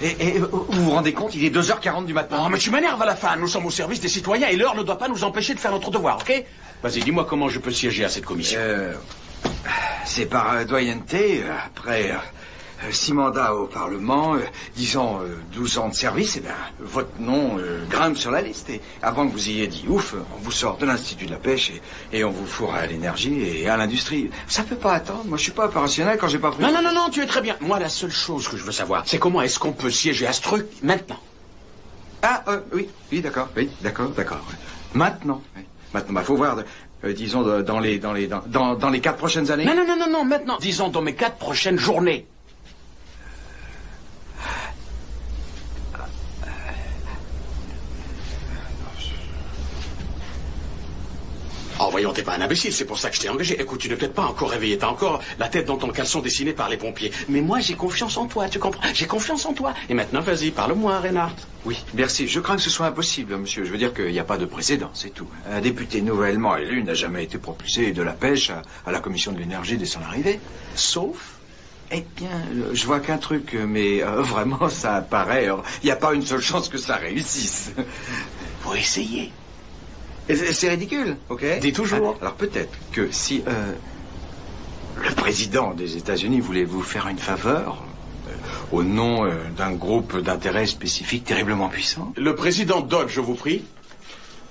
P: Et vous vous rendez compte, il est 2h40 du matin.
E: Oh, mais tu m'énerves à la fin. Nous sommes au service des citoyens et l'heure ne doit pas nous empêcher de faire notre devoir, ok? Vas-y, dis-moi comment je peux siéger à cette commission.
P: C'est par doyenneté, 6 mandats au Parlement, disons 12 ans de service, eh bien, votre nom grimpe sur la liste. Et avant que vous ayez dit ouf, on vous sort de l'Institut de la pêche et on vous fourre à l'énergie et à l'industrie. Ça peut pas attendre. Moi, je suis pas opérationnel quand j'ai pas pris...
E: Non, tu es très bien. Moi, la seule chose que je veux savoir, c'est comment est-ce qu'on peut siéger à ce truc maintenant.
P: Ah, oui, d'accord. Oui, d'accord. Maintenant. Oui. Maintenant, faut voir... disons dans les 4 prochaines années.
E: Non, maintenant. Disons dans mes 4 prochaines journées. Oh, voyons, t'es pas un imbécile, c'est pour ça que je t'ai engagé. Écoute, tu n'es peut-être pas encore réveillé, t'as encore la tête dans ton caleçon dessinée par les pompiers. Mais moi, j'ai confiance en toi, tu comprends? J'ai confiance en toi. Et maintenant, vas-y, parle-moi, Reinhardt.
P: Oui, merci. Je crains que ce soit impossible, monsieur. Je veux dire qu'il n'y a pas de précédent, c'est tout. Un député nouvellement élu n'a jamais été propulsé de la pêche à la commission de l'énergie dès son arrivée.
E: Sauf?
P: Eh bien, je vois qu'un truc, mais vraiment, ça apparaît. Il n'y a pas une seule chance que ça réussisse.
E: Faut essayer.
P: C'est ridicule, ok?
E: Dis toujours.
P: Alors peut-être que si le président des États-Unis voulait vous faire une faveur au nom d'un groupe d'intérêt spécifique terriblement puissant.
E: Le président Dodge, je vous prie.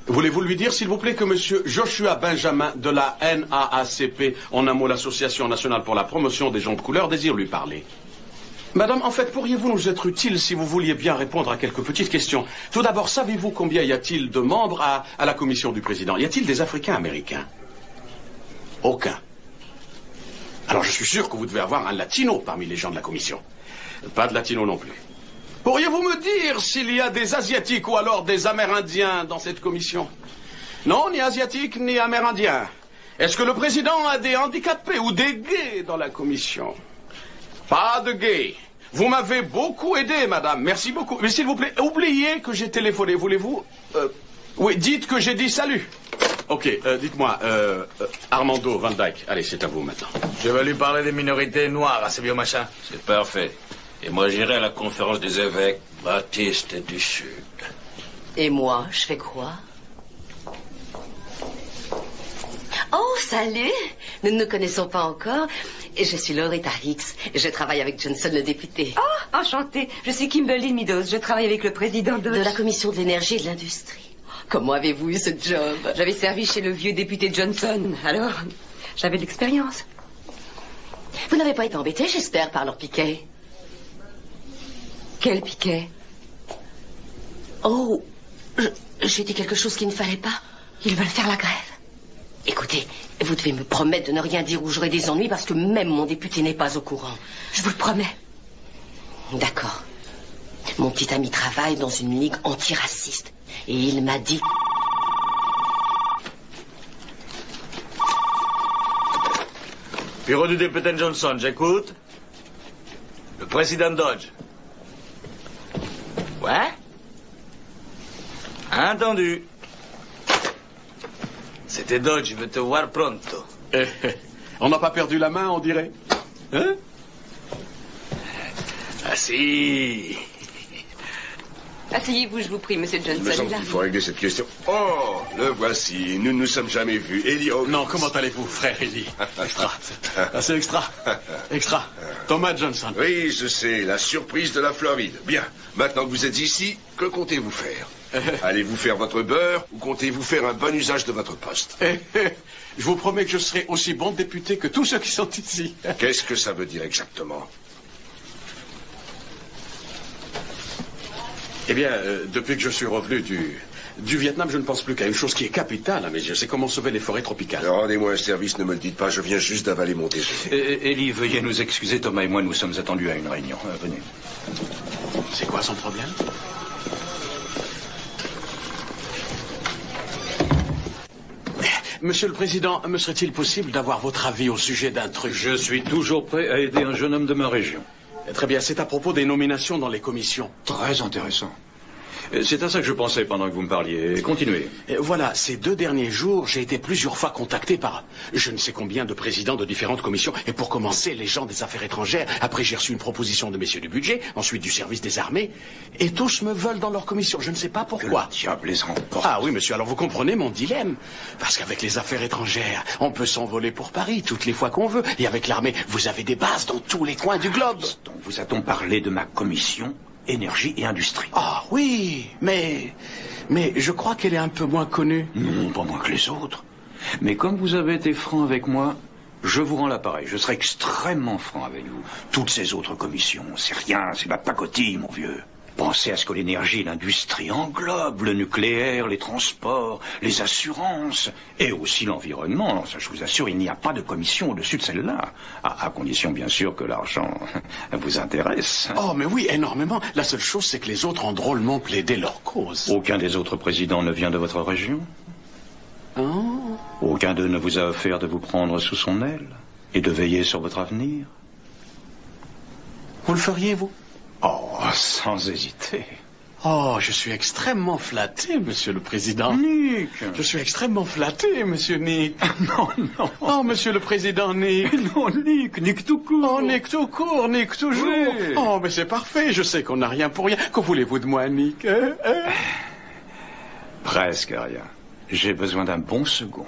E: Voulez-vous lui dire, s'il vous plaît, que monsieur Joshua Benjamin de la NAACP, en un mot l'Association nationale pour la promotion des gens de couleur, désire lui parler? Madame, en fait, pourriez-vous nous être utile si vous vouliez bien répondre à quelques petites questions? Tout d'abord, savez-vous combien y a-t-il de membres à la commission du président? Y a-t-il des Africains américains? Aucun. Alors, je suis sûr que vous devez avoir un latino parmi les gens de la commission. Pas de latino non plus. Pourriez-vous me dire s'il y a des Asiatiques ou alors des Amérindiens dans cette commission? Non, ni Asiatiques ni Amérindiens. Est-ce que le président a des handicapés ou des gays dans la commission? Pas de gays. Vous m'avez beaucoup aidé, madame. Merci beaucoup. Mais s'il vous plaît, oubliez que j'ai téléphoné, voulez-vous? Oui, dites que j'ai dit salut. Ok, dites-moi, Armando Van Dyke. Allez, c'est à vous maintenant.
T: Je vais lui parler des minorités noires à ce vieux machin.
L: C'est parfait. Et moi, j'irai à la conférence des évêques baptistes du Sud.
F: Et moi, je fais quoi? Oh, salut! Nous ne nous connaissons pas encore. Je suis Loretta Hicks. Je travaille avec Johnson, le député.
B: Oh, enchantée. Je suis Kimberly Meadows. Je travaille avec le président de
F: la Commission de l'énergie et de l'industrie. Comment avez-vous eu ce job?
B: J'avais servi chez le vieux député Johnson. Alors, j'avais de l'expérience.
F: Vous n'avez pas été embêté, j'espère, par leur piquet?
B: Quel piquet?
F: Oh, j'ai dit quelque chose qu'il ne fallait pas.
B: Ils veulent faire la grève.
F: Écoutez, vous devez me promettre de ne rien dire où j'aurai des ennuis parce que même mon député n'est pas au courant.
B: Je vous le promets.
F: D'accord. Mon petit ami travaille dans une ligue antiraciste et il m'a dit...
T: Bureau du député Johnson, j'écoute. Le président Dodge. Ouais? Entendu. C'était Dodge, je veux te voir pronto.
E: On n'a pas perdu la main, on dirait. Hein?
T: Ah si.
B: Asseyez-vous, je vous prie, monsieur Johnson.
A: Il me semble qu'il faut régler cette question. Oh, le voici. Nous ne nous sommes jamais vus. Elliot.
E: Non, comment allez-vous, frère Eli? Extra. C'est extra. Extra. Thomas Johnson.
A: Oui, je sais. La surprise de la Floride. Bien. Maintenant que vous êtes ici, que comptez-vous faire? Allez-vous faire votre beurre ou comptez-vous faire un bon usage de votre poste?
E: Je vous promets que je serai aussi bon député que tous ceux qui sont ici.
A: Qu'est-ce que ça veut dire exactement?
E: Eh bien, depuis que je suis revenu du Vietnam, je ne pense plus qu'à une chose qui est capitale à mes yeux, c'est comment sauver les forêts tropicales.
A: Rendez-moi un service, ne me le dites pas, je viens juste d'avaler mon déjeuner.
I: Ellie, veuillez nous excuser, Thomas et moi, nous sommes attendus à une réunion. Venez.
E: C'est quoi son problème? Monsieur le Président, me serait-il possible d'avoir votre avis au sujet d'un truc?
U: Je suis toujours prêt à aider un jeune homme de ma région.
E: Très bien, c'est à propos des nominations dans les commissions.
H: Très intéressant.
I: C'est à ça que je pensais pendant que vous me parliez. Continuez.
E: Voilà, ces 2 derniers jours, j'ai été plusieurs fois contacté par je ne sais combien de présidents de différentes commissions. Et pour commencer, les gens des affaires étrangères. Après, j'ai reçu une proposition de messieurs du budget, ensuite du service des armées. Et tous me veulent dans leur commission. Je ne sais pas pourquoi.
I: Que le diable les emporte.
E: Ah oui, monsieur, alors vous comprenez mon dilemme. Parce qu'avec les affaires étrangères, on peut s'envoler pour Paris toutes les fois qu'on veut. Et avec l'armée, vous avez des bases dans tous les coins du globe.
I: Vous a-t-on parlé de ma commission énergie et industrie?
E: Ah oui, mais je crois qu'elle est un peu moins connue.
I: Non, pas moins que les autres. Mais comme vous avez été franc avec moi, je vous rends l'appareil. Je serai extrêmement franc avec vous. Toutes ces autres commissions, c'est rien, c'est de la pacotille, mon vieux. Pensez à ce que l'énergie et l'industrie englobent, le nucléaire, les transports, les assurances, et aussi l'environnement. Ça, je vous assure, il n'y a pas de commission au-dessus de celle-là. À condition, bien sûr, que l'argent vous intéresse.
E: Oh, mais oui, énormément. La seule chose, c'est que les autres ont drôlement plaidé leur cause.
I: Aucun des autres présidents ne vient de votre région?
E: Oh.
I: Aucun d'eux ne vous a offert de vous prendre sous son aile et de veiller sur votre avenir?
E: Vous le feriez, vous?
I: Oh, sans hésiter.
E: Oh, je suis extrêmement flatté, monsieur le président.
I: Nick!
E: Je suis extrêmement flatté, monsieur Nick.
I: Non, non.
E: Oh, monsieur le président Nick.
I: Non, Nick tout court.
E: Oh, Nick tout court, Nick toujours.
I: Oui.
E: Oh, mais c'est parfait, je sais qu'on n'a rien pour rien. Que voulez-vous de moi, Nick?
I: Presque rien. J'ai besoin d'un bon second.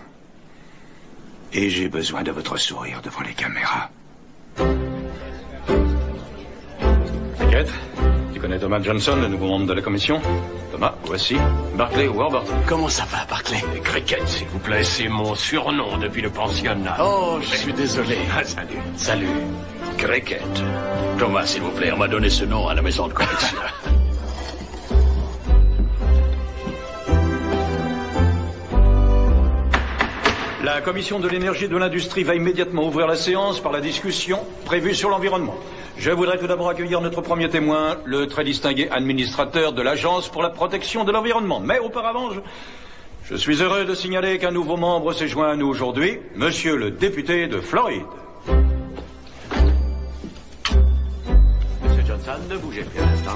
I: Et j'ai besoin de votre sourire devant les caméras. T'inquiète, tu connais Thomas Johnson, le nouveau membre de la commission? Thomas, voici Barclay Warburton.
E: Comment ça va, Barclay?
C: Cricket, s'il vous plaît, c'est mon surnom depuis le pensionnat.
E: Oh, je suis désolé.
C: Ah, salut.
E: Salut.
C: Cricket. Thomas, s'il vous plaît, on m'a donné ce nom à la maison de correction.
I: La commission de l'énergie et de l'industrie va immédiatement ouvrir la séance par la discussion prévue sur l'environnement. Je voudrais tout d'abord accueillir notre premier témoin, le très distingué administrateur de l'Agence pour la protection de l'environnement. Mais auparavant, je suis heureux de signaler qu'un nouveau membre s'est joint à nous aujourd'hui, monsieur le député de Floride.
C: Monsieur Johnson, ne bougez plus un instant.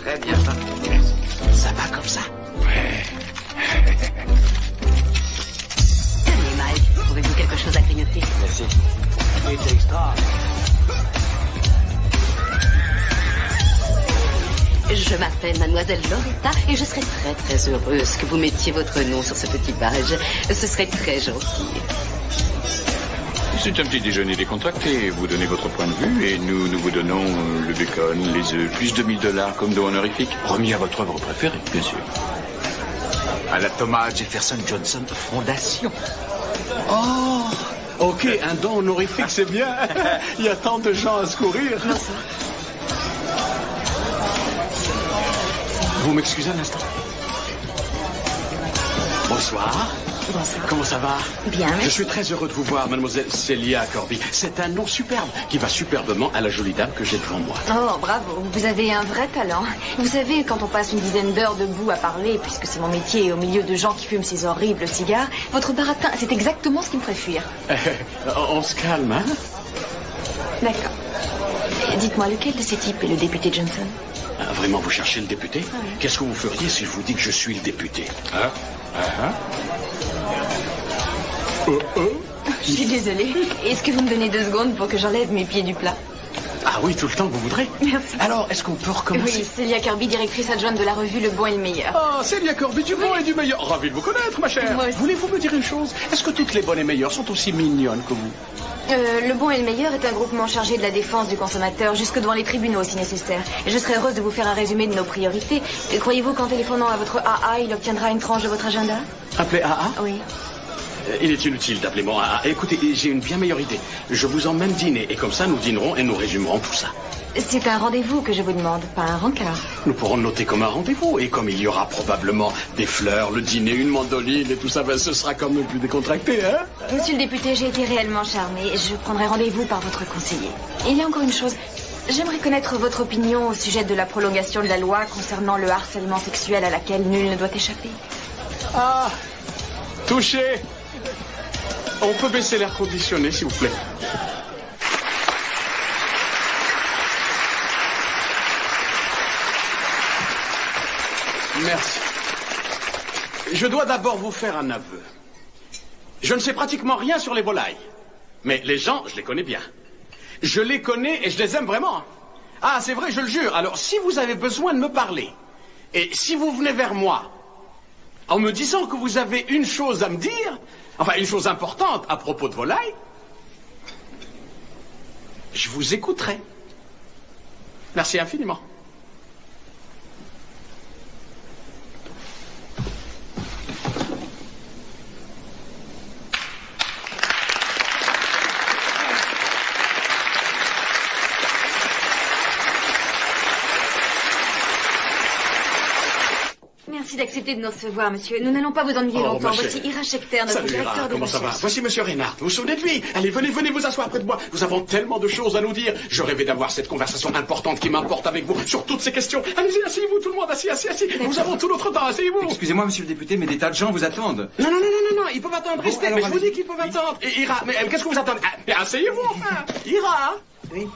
C: Très bien.
E: Merci. Ça va comme ça?
C: Ouais.
F: Trouvez-vous quelque chose à grignoter?
C: Merci. C'est extra.
F: Je m'appelle Mademoiselle Loretta et je serais très très heureuse que vous mettiez votre nom sur ce petit badge. Ce serait très gentil.
L: C'est un petit déjeuner décontracté. Vous donnez votre point de vue et nous vous donnons le bacon, les œufs, plus de $1000 comme don honorifique, remis à votre œuvre préférée, bien sûr.
N: À la Thomas Jefferson Johnson Fondation.
E: Oh, ok, un don honorifique, c'est bien. Il y a tant de gens à secourir. Vous m'excusez un instant? Bonsoir.
F: Bonsoir.
E: Comment ça va?
F: Bien, merci.
E: Je suis très heureux de vous voir, mademoiselle Celia Corby. C'est un nom superbe qui va superbement à la jolie dame que j'ai devant moi.
J: Oh, bravo. Vous avez un vrai talent. Vous savez, quand on passe une dizaine d'heures debout à parler, puisque c'est mon métier, au milieu de gens qui fument ces horribles cigares, votre baratin, c'est exactement ce qui me ferait fuir.
E: On se calme, hein?
J: D'accord. Dites-moi, lequel de ces types est le député Johnson?
E: Ah, vraiment, vous cherchez le député?
J: Oui.
E: Qu'est-ce que vous feriez si je vous dis que je suis le député? Hein?
J: Je suis désolée. Est-ce que vous me donnez 2 secondes pour que j'enlève mes pieds du plat?
E: Ah oui, tout le temps que vous voudrez.
J: Merci.
E: Alors, est-ce qu'on peut recommencer?
J: Oui, Celia Kirby, directrice adjointe de la revue Le Bon et le Meilleur.
E: Ah, Celia Kirby, du bon et du meilleur. Ravi de vous connaître, ma chère. Voulez-vous me dire une chose? Est-ce que toutes les bonnes et meilleures sont aussi mignonnes que vous?
J: Le Bon et le Meilleur est un groupement chargé de la défense du consommateur jusque devant les tribunaux si nécessaire. Et je serais heureuse de vous faire un résumé de nos priorités. Croyez-vous qu'en téléphonant à votre AA, il obtiendra une tranche de votre agenda?
E: Appelez AA?
J: Oui.
E: Il est inutile d'appeler mon AA. Écoutez, j'ai une bien meilleure idée. Je vous emmène dîner et comme ça nous dînerons et nous résumerons tout ça.
J: C'est un rendez-vous que je vous demande, pas un rencard.
E: Nous pourrons le noter comme un rendez-vous et comme il y aura probablement des fleurs, le dîner, une mandoline et tout ça, ben, ce sera quand même plus décontracté, hein?
J: Monsieur le député, j'ai été réellement charmée. Je prendrai rendez-vous par votre conseiller. Et il y a encore une chose. J'aimerais connaître votre opinion au sujet de la prolongation de la loi concernant le harcèlement sexuel à laquelle nul ne doit échapper.
E: Ah! Touché! On peut baisser l'air conditionné, s'il vous plaît. Merci. Je dois d'abord vous faire un aveu. Je ne sais pratiquement rien sur les volailles. Mais les gens, je les connais bien. Je les connais et je les aime vraiment. Ah, c'est vrai, je le jure. Alors, si vous avez besoin de me parler, et si vous venez vers moi, en me disant que vous avez une chose à me dire, enfin, une chose importante à propos de volailles, je vous écouterai. Merci infiniment.
J: Merci d'accepter de nous recevoir, monsieur. Nous n'allons pas vous ennuyer longtemps. Voici Ira Schechter, notre directeur de
E: comment
J: recherche.
E: ça va? Voici monsieur Reinhardt. Vous vous souvenez de lui? Allez, venez vous asseoir près de moi. Nous avons tellement de choses à nous dire. Je rêvais d'avoir cette conversation importante qui m'importe avec vous sur toutes ces questions. Allez-y, asseyez-vous, tout le monde, assis. Nous avons tout notre temps, asseyez-vous.
P: Excusez-moi, monsieur le député, mais des tas de gens vous attendent.
E: Non, ils peuvent attendre. Restez, mais je vous dis qu'ils peuvent attendre. Et Ira, mais qu'est-ce que vous attendez? Asseyez-vous, enfin. Ira.
Q: Oui.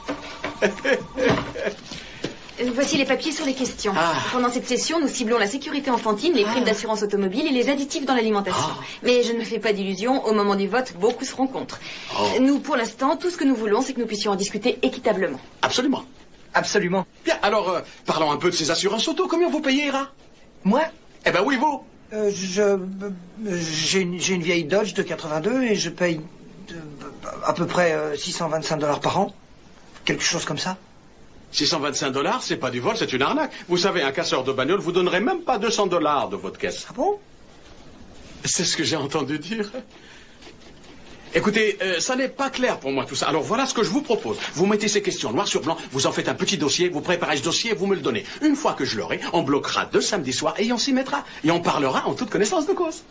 J: Voici les papiers sur les questions. Pendant cette session, nous ciblons la sécurité enfantine, les primes d'assurance automobile et les additifs dans l'alimentation. Mais je ne me fais pas d'illusions, au moment du vote, beaucoup seront contre. Nous, pour l'instant, tout ce que nous voulons, c'est que nous puissions en discuter équitablement.
E: Absolument.
Q: Absolument.
E: Bien, alors, parlons un peu de ces assurances auto. Combien vous payez, Ira?
Q: Moi?
E: Eh ben oui, vous.
Q: J'ai une vieille Dodge de 82 et je paye à peu près $625 par an. Quelque chose comme ça.
E: $625, c'est pas du vol, c'est une arnaque. Vous savez, un casseur de bagnole vous donnerait même pas $200 de votre caisse.
Q: Ah bon?
E: C'est ce que j'ai entendu dire. Écoutez, ça n'est pas clair pour moi tout ça. Alors voilà ce que je vous propose. Vous mettez ces questions noir sur blanc, vous en faites un petit dossier, vous préparez ce dossier et vous me le donnez. Une fois que je l'aurai, on bloquera 2 samedis soirs et on s'y mettra. Et on parlera en toute connaissance de cause.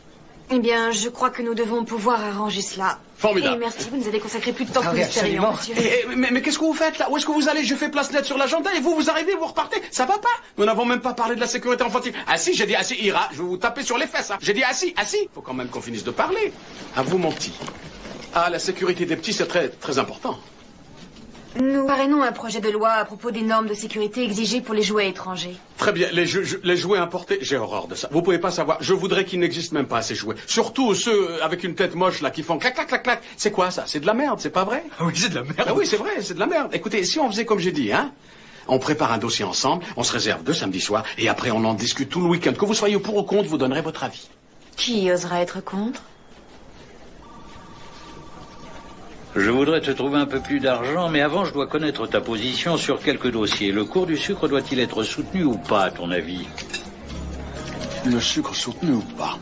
J: Eh bien, je crois que nous devons pouvoir arranger cela.
E: Formidable.
J: Et merci, vous nous avez consacré plus de temps que nous
Q: absolument.
J: espérions, monsieur.
E: Mais qu'est-ce que vous faites là? Où est-ce que vous allez? Je fais place nette sur l'agenda et vous arrivez, vous repartez. Ça va pas? Nous n'avons même pas parlé de la sécurité enfantine. Assis, j'ai dit assis, Ira, je vais vous taper sur les fesses. Hein. J'ai dit assis. Faut quand même qu'on finisse de parler. À vous, mon petit. Ah, la sécurité des petits, c'est très, très important.
J: Nous parrainons un projet de loi à propos des normes de sécurité exigées pour les jouets étrangers.
E: Très bien, les jouets importés, j'ai horreur de ça. Vous pouvez pas savoir, je voudrais qu'ils n'existent même pas, ces jouets. Surtout ceux avec une tête moche, là, qui font clac, clac, clac, clac. C'est quoi, ça? C'est de la merde, c'est pas vrai?
P: Oui, c'est de la merde.
E: Ah oui, c'est vrai, c'est de la merde. Écoutez, si on faisait comme j'ai dit, hein, on prépare un dossier ensemble, on se réserve 2 samedis soirs, et après on en discute tout le week-end. Que vous soyez pour ou contre, vous donnerez votre avis.
J: Qui osera être contre?
U: Je voudrais te trouver un peu plus d'argent, mais avant, je dois connaître ta position sur quelques dossiers. Le cours du sucre doit-il être soutenu ou pas, à ton avis?
E: Le sucre soutenu ou pas?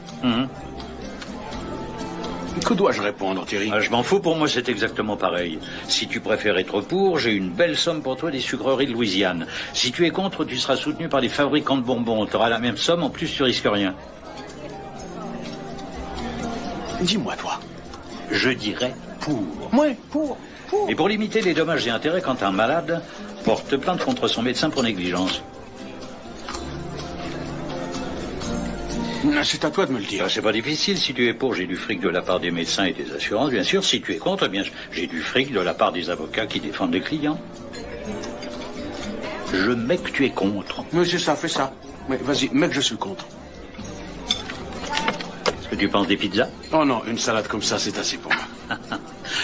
E: Que dois-je répondre, Thierry?
U: Je m'en fous, pour moi c'est exactement pareil. Si tu préfères être pour, j'ai une belle somme pour toi des sucreries de Louisiane. Si tu es contre, tu seras soutenu par les fabricants de bonbons. Tu auras la même somme, en plus tu risques rien.
E: Dis-moi, toi.
U: Je dirais pour.
E: Ouais, pour.
U: Et pour limiter les dommages et intérêts quand un malade porte plainte contre son médecin pour négligence.
E: C'est à toi de me le dire.
U: C'est pas difficile. Si tu es pour, j'ai du fric de la part des médecins et des assurances, bien sûr. Si tu es contre, eh bien, j'ai du fric de la part des avocats qui défendent les clients. Je mets que tu es contre.
E: Mais c'est ça, fais ça. Mais vas-y, mets que je suis contre.
U: Est-ce que tu penses des pizzas?
E: Oh non, une salade comme ça, c'est assez pour moi.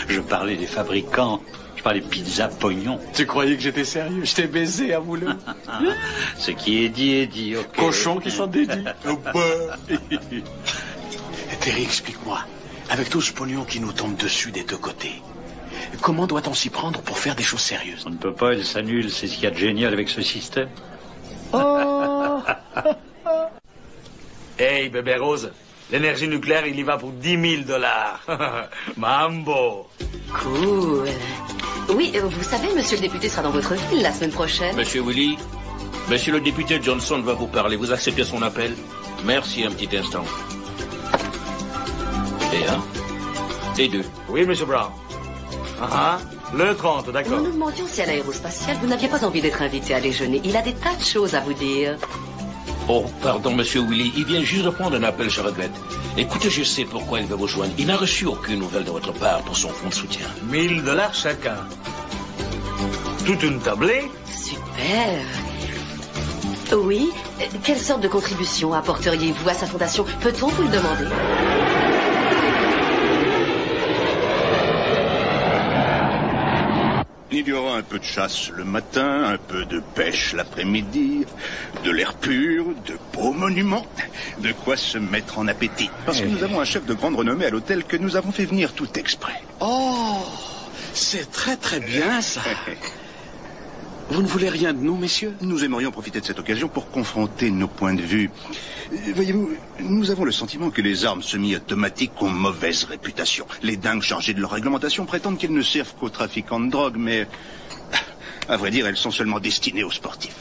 U: Je parlais des fabricants. Je parlais pizza pognon.
E: Tu croyais que j'étais sérieux? Je t'ai baisé, avoue-le.
U: Ce qui est dit, ok.
E: Cochon qui s'en dédie. Terry, explique-moi. Avec tout ce pognon qui nous tombe dessus des 2 côtés, comment doit-on s'y prendre pour faire des choses sérieuses?
U: On ne peut pas, elle s'annule. C'est ce qu'il y a de génial avec ce système.
Q: Oh.
T: Hey, bébé Rose, l'énergie nucléaire, il y va pour $10 000. Mambo.
F: Cool. Oui, vous savez, monsieur le député sera dans votre ville la semaine prochaine.
T: Monsieur Willy, monsieur le député Johnson va vous parler. Vous acceptez son appel? Merci, un petit instant. Et 1, et 2. Oui, monsieur Brown. Le 30, d'accord.
F: Nous nous demandions si à l'aérospatiale, vous n'aviez pas envie d'être invité à déjeuner. Il a des tas de choses à vous dire.
T: Oh, pardon, monsieur Willy. Il vient juste de prendre un appel, je regrette. Écoutez, je sais pourquoi il veut vous joindre. Il n'a reçu aucune nouvelle de votre part pour son fonds de soutien. $1 000 chacun. Toute une tablée.
F: Super. Oui. Quelle sorte de contribution apporteriez-vous à sa fondation? Peut-on vous le demander?
G: Il y aura un peu de chasse le matin, un peu de pêche l'après-midi, de l'air pur, de beaux monuments, de quoi se mettre en appétit. Parce que nous avons un chef de grande renommée à l'hôtel que nous avons fait venir tout exprès.
O: Oh, c'est très très bien ça. Vous ne voulez rien de nous, messieurs?
G: Nous aimerions profiter de cette occasion pour confronter nos points de vue. Voyez-vous, nous avons le sentiment que les armes semi-automatiques ont mauvaise réputation. Les dingues chargés de leur réglementation prétendent qu'elles ne servent qu'aux trafiquants de drogue, mais à vrai dire, elles sont seulement destinées aux sportifs.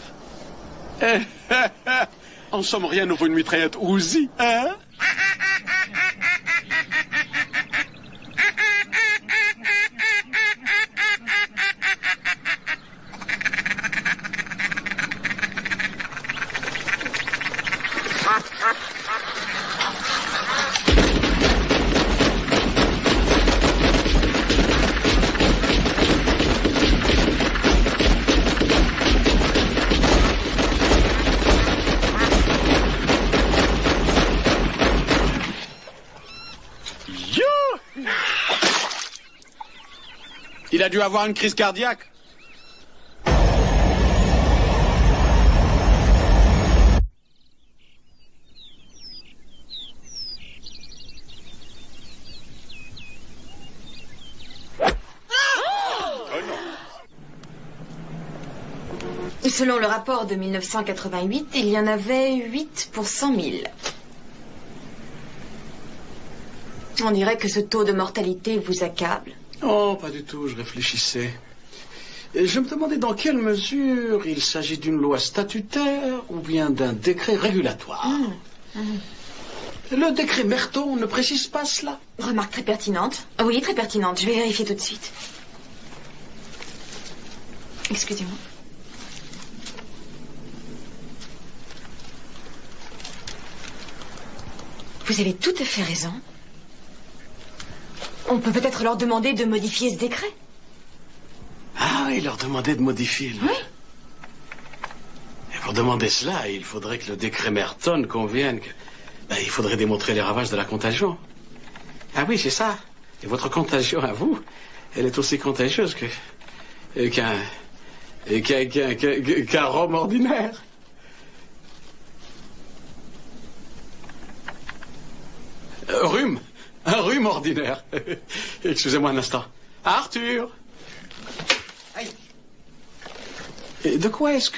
O: En somme, rien ne vaut une mitraillette Uzi, hein? Il a dû avoir une crise cardiaque.
J: Selon le rapport de 1988, il y en avait 8 pour 100 000. On dirait que ce taux de mortalité vous accable.
O: Oh, pas du tout, je réfléchissais. Et je me demandais dans quelle mesure il s'agit d'une loi statutaire ou bien d'un décret régulatoire. Le décret Merton ne précise pas cela.
J: Remarque très pertinente. Oui, très pertinente. Je vais vérifier tout de suite. Excusez-moi. Vous avez tout à fait raison. On peut peut-être leur demander de modifier ce décret.
O: Ah oui, leur demander de modifier.
J: Oui.
O: Et pour demander cela, il faudrait que le décret Merton convienne que... il faudrait démontrer les ravages de la contagion. Ah oui, c'est ça. Et votre contagion à vous, elle est aussi contagieuse qu'un rhum ordinaire. Rhume. Un rhume ordinaire. Excusez-moi un instant. Arthur. Aïe. Et de quoi est-ce que...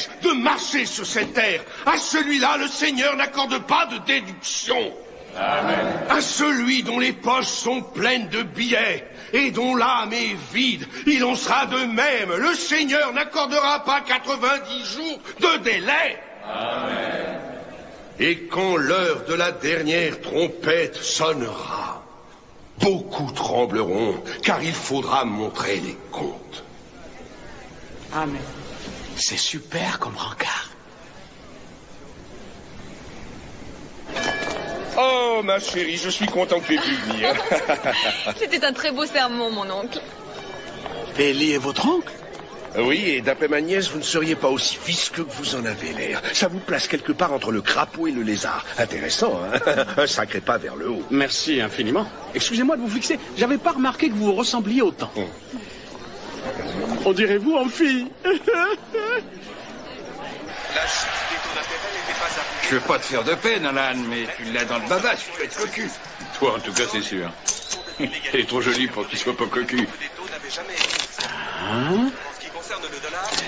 A: privilège de marcher sur cette terre. À celui-là, le Seigneur n'accorde pas de déduction. Amen. À celui dont les poches sont pleines de billets et dont l'âme est vide, il en sera de même. Le Seigneur n'accordera pas 90 jours de délai. Amen. Et quand l'heure de la dernière trompette sonnera, beaucoup trembleront, car il faudra montrer les comptes.
O: Amen. C'est super comme rencard.
A: Oh, ma chérie, je suis content que tu aies pu venir.
J: C'était un très beau sermon, mon oncle.
O: Ellie est votre oncle?
A: Oui, et d'après ma nièce, vous ne seriez pas aussi visqueux que vous en avez l'air. Ça vous place quelque part entre le crapaud et le lézard. Intéressant, hein? Un sacré pas vers le haut.
E: Merci infiniment. Excusez-moi de vous fixer. J'avais pas remarqué que vous vous ressembliez autant. On dirait vous en fille.
K: Je veux pas te faire de peine, Alan, mais tu l'as dans le baba, tu peux être cocu.
L: Toi, en tout cas, c'est sûr. Elle est trop jolie pour qu'il soit pas cocu.
O: Hein?
M: En ce qui concerne le dollar, cela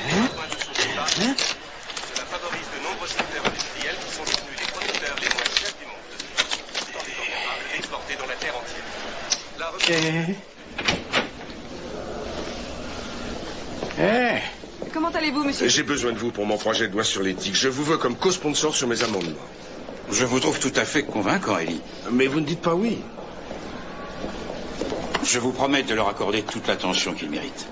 M: favorise de nombreux secteurs industriels qui sont devenus les producteurs les moins chers du monde. Tant des denrées exportées dans la terre entière. La
J: Comment allez-vous, monsieur?
A: J'ai besoin de vous pour mon projet de loi sur l'éthique. Je vous veux comme co-sponsor sur mes amendements.
K: Je vous trouve tout à fait convaincant, Ellie.
A: Mais vous ne dites pas oui.
K: Je vous promets de leur accorder toute l'attention qu'ils méritent.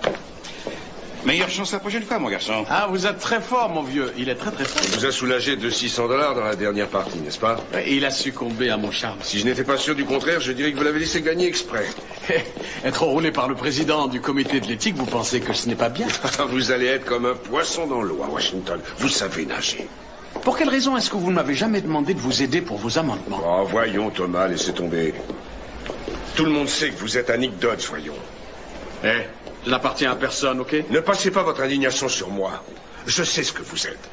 K: Meilleure chance la prochaine fois, mon garçon.
E: Ah, vous êtes très fort, mon vieux. Il est très très fort.
A: Il vous a soulagé de $600 dans la dernière partie, n'est-ce pas?
E: Ouais, il a succombé à mon charme.
A: Si je n'étais pas sûr du contraire, je dirais que vous l'avez laissé gagner exprès.
E: Être enrôlé par le président du comité de l'éthique, vous pensez que ce n'est pas bien?
A: Vous allez être comme un poisson dans l'eau à Washington. Vous savez nager.
E: Pour quelle raison est-ce que vous ne m'avez jamais demandé de vous aider pour vos amendements?
A: Oh, voyons, Thomas, laissez tomber. Tout le monde sait que vous êtes un Nick Dodds, voyons.
E: Je n'appartiens à personne, ok?
A: Ne passez pas votre indignation sur moi. Je sais ce que vous êtes.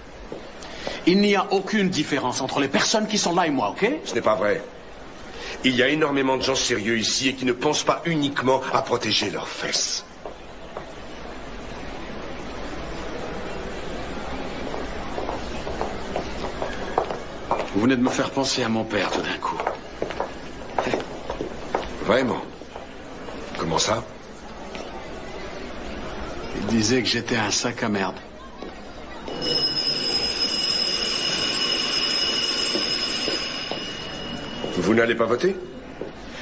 E: Il n'y a aucune différence entre les personnes qui sont là et moi, ok?
A: Ce n'est pas vrai. Il y a énormément de gens sérieux ici et qui ne pensent pas uniquement à protéger leurs fesses.
E: Vous venez de me faire penser à mon père tout d'un coup.
A: Vraiment? Comment ça?
E: Il disait que j'étais un sac à merde.
A: Vous n'allez pas voter?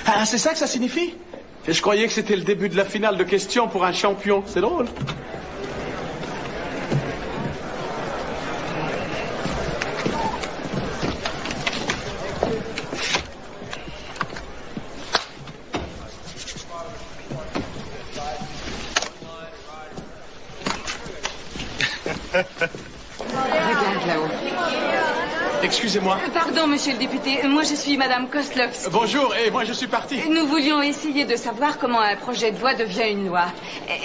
E: Ah, c'est ça que ça signifie? Et je croyais que c'était le début de la finale de questions pour un champion. C'est drôle.
J: Regarde là-haut.
E: Excusez-moi.
J: Pardon, monsieur le député. Moi, je suis Madame Koslovski.
E: Bonjour, et moi, je suis parti.
J: Nous voulions essayer de savoir comment un projet de loi devient une loi.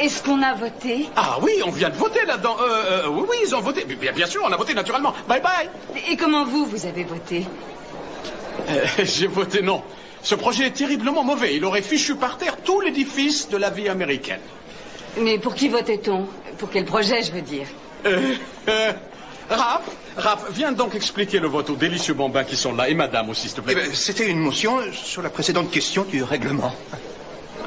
J: Est-ce qu'on a voté?
E: Ah oui, on vient de voter là-dedans. Oui, ils ont voté. Bien sûr, on a voté naturellement. Bye bye.
J: Et comment vous avez voté?
E: J'ai voté non. Ce projet est terriblement mauvais. Il aurait fichu par terre tout l'édifice de la vie américaine.
J: Mais pour qui votait-on? Pour quel projet, je veux dire?
E: Raph, viens donc expliquer le vote aux délicieux bambins qui sont là, et madame aussi, s'il te plaît.
R: C'était une motion sur la précédente question du règlement.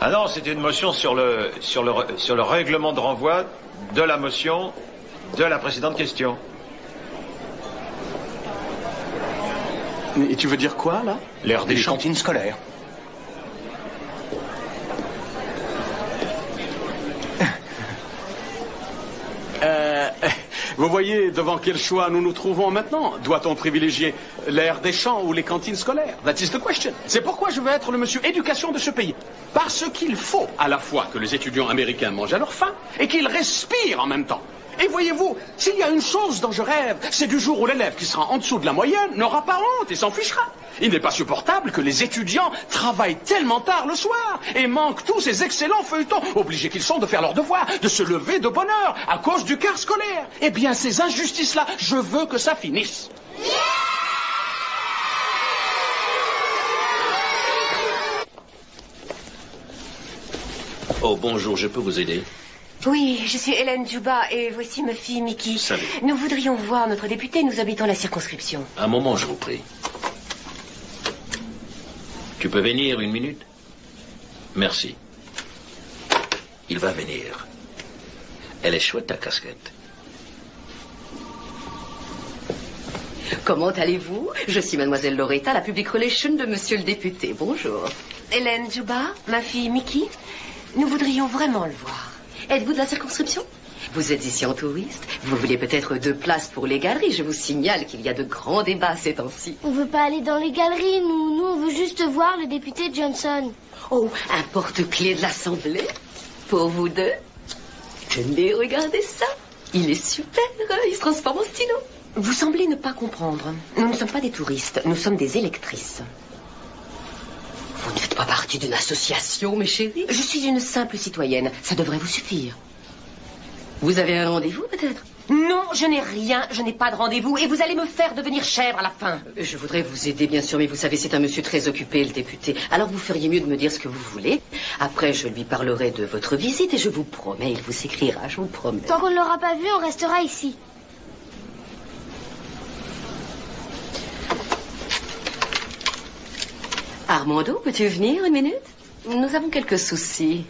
V: Ah non, c'était une motion sur le règlement de renvoi de la motion de la précédente question.
E: Et tu veux dire quoi, là?
R: L'heure des cantines scolaires.
E: Vous voyez devant quel choix nous nous trouvons maintenant? Doit-on privilégier l'air des champs ou les cantines scolaires? That is the question. C'est pourquoi je veux être le monsieur éducation de ce pays. Parce qu'il faut à la fois que les étudiants américains mangent à leur faim et qu'ils respirent en même temps. Et voyez-vous, s'il y a une chose dont je rêve, c'est du jour où l'élève qui sera en dessous de la moyenne n'aura pas honte et s'en fichera. Il n'est pas supportable que les étudiants travaillent tellement tard le soir et manquent tous ces excellents feuilletons, obligés qu'ils sont de faire leur devoir, de se lever de bonne heure à cause du quart scolaire. Eh bien, ces injustices-là, je veux que ça finisse.
U: Oh, bonjour, je peux vous aider?
D: Oui, je suis Hélène Djouba et voici ma fille Mickey.
V: Salut.
D: Nous voudrions voir notre député, nous habitons la circonscription.
V: Un moment, je vous prie. Tu peux venir 1 minute? Merci. Il va venir. Elle est chouette, ta casquette.
D: Comment allez-vous? Je suis mademoiselle Loretta, la public relation de monsieur le député. Bonjour. Hélène Djouba, ma fille Mickey. Nous voudrions vraiment le voir. Êtes-vous de la circonscription? Vous êtes ici en touriste. Vous voulez peut-être 2 places pour les galeries. Je vous signale qu'il y a de grands débats ces temps-ci.
S: On veut pas aller dans les galeries, nous. Nous, on veut juste voir le député Johnson.
D: Oh, un porte-clés de l'Assemblée? Pour vous deux? Tenez, regardez ça. Il est super. Il se transforme en stylo. Vous semblez ne pas comprendre. Nous ne sommes pas des touristes. Nous sommes des électrices. Vous ne faites pas partie d'une association, mes chéris. Je suis une simple citoyenne. Ça devrait vous suffire. Vous avez un rendez-vous, peut-être? Non, je n'ai rien. Je n'ai pas de rendez-vous. Et vous allez me faire devenir chèvre à la fin. Je voudrais vous aider, bien sûr, mais vous savez, c'est un monsieur très occupé, le député. Alors vous feriez mieux de me dire ce que vous voulez. Après, je lui parlerai de votre visite et je vous promets, il vous écrira, je vous promets.
S: Tant qu'on ne l'aura pas vu, on restera ici.
D: Armando, peux-tu venir 1 minute? Nous avons quelques soucis.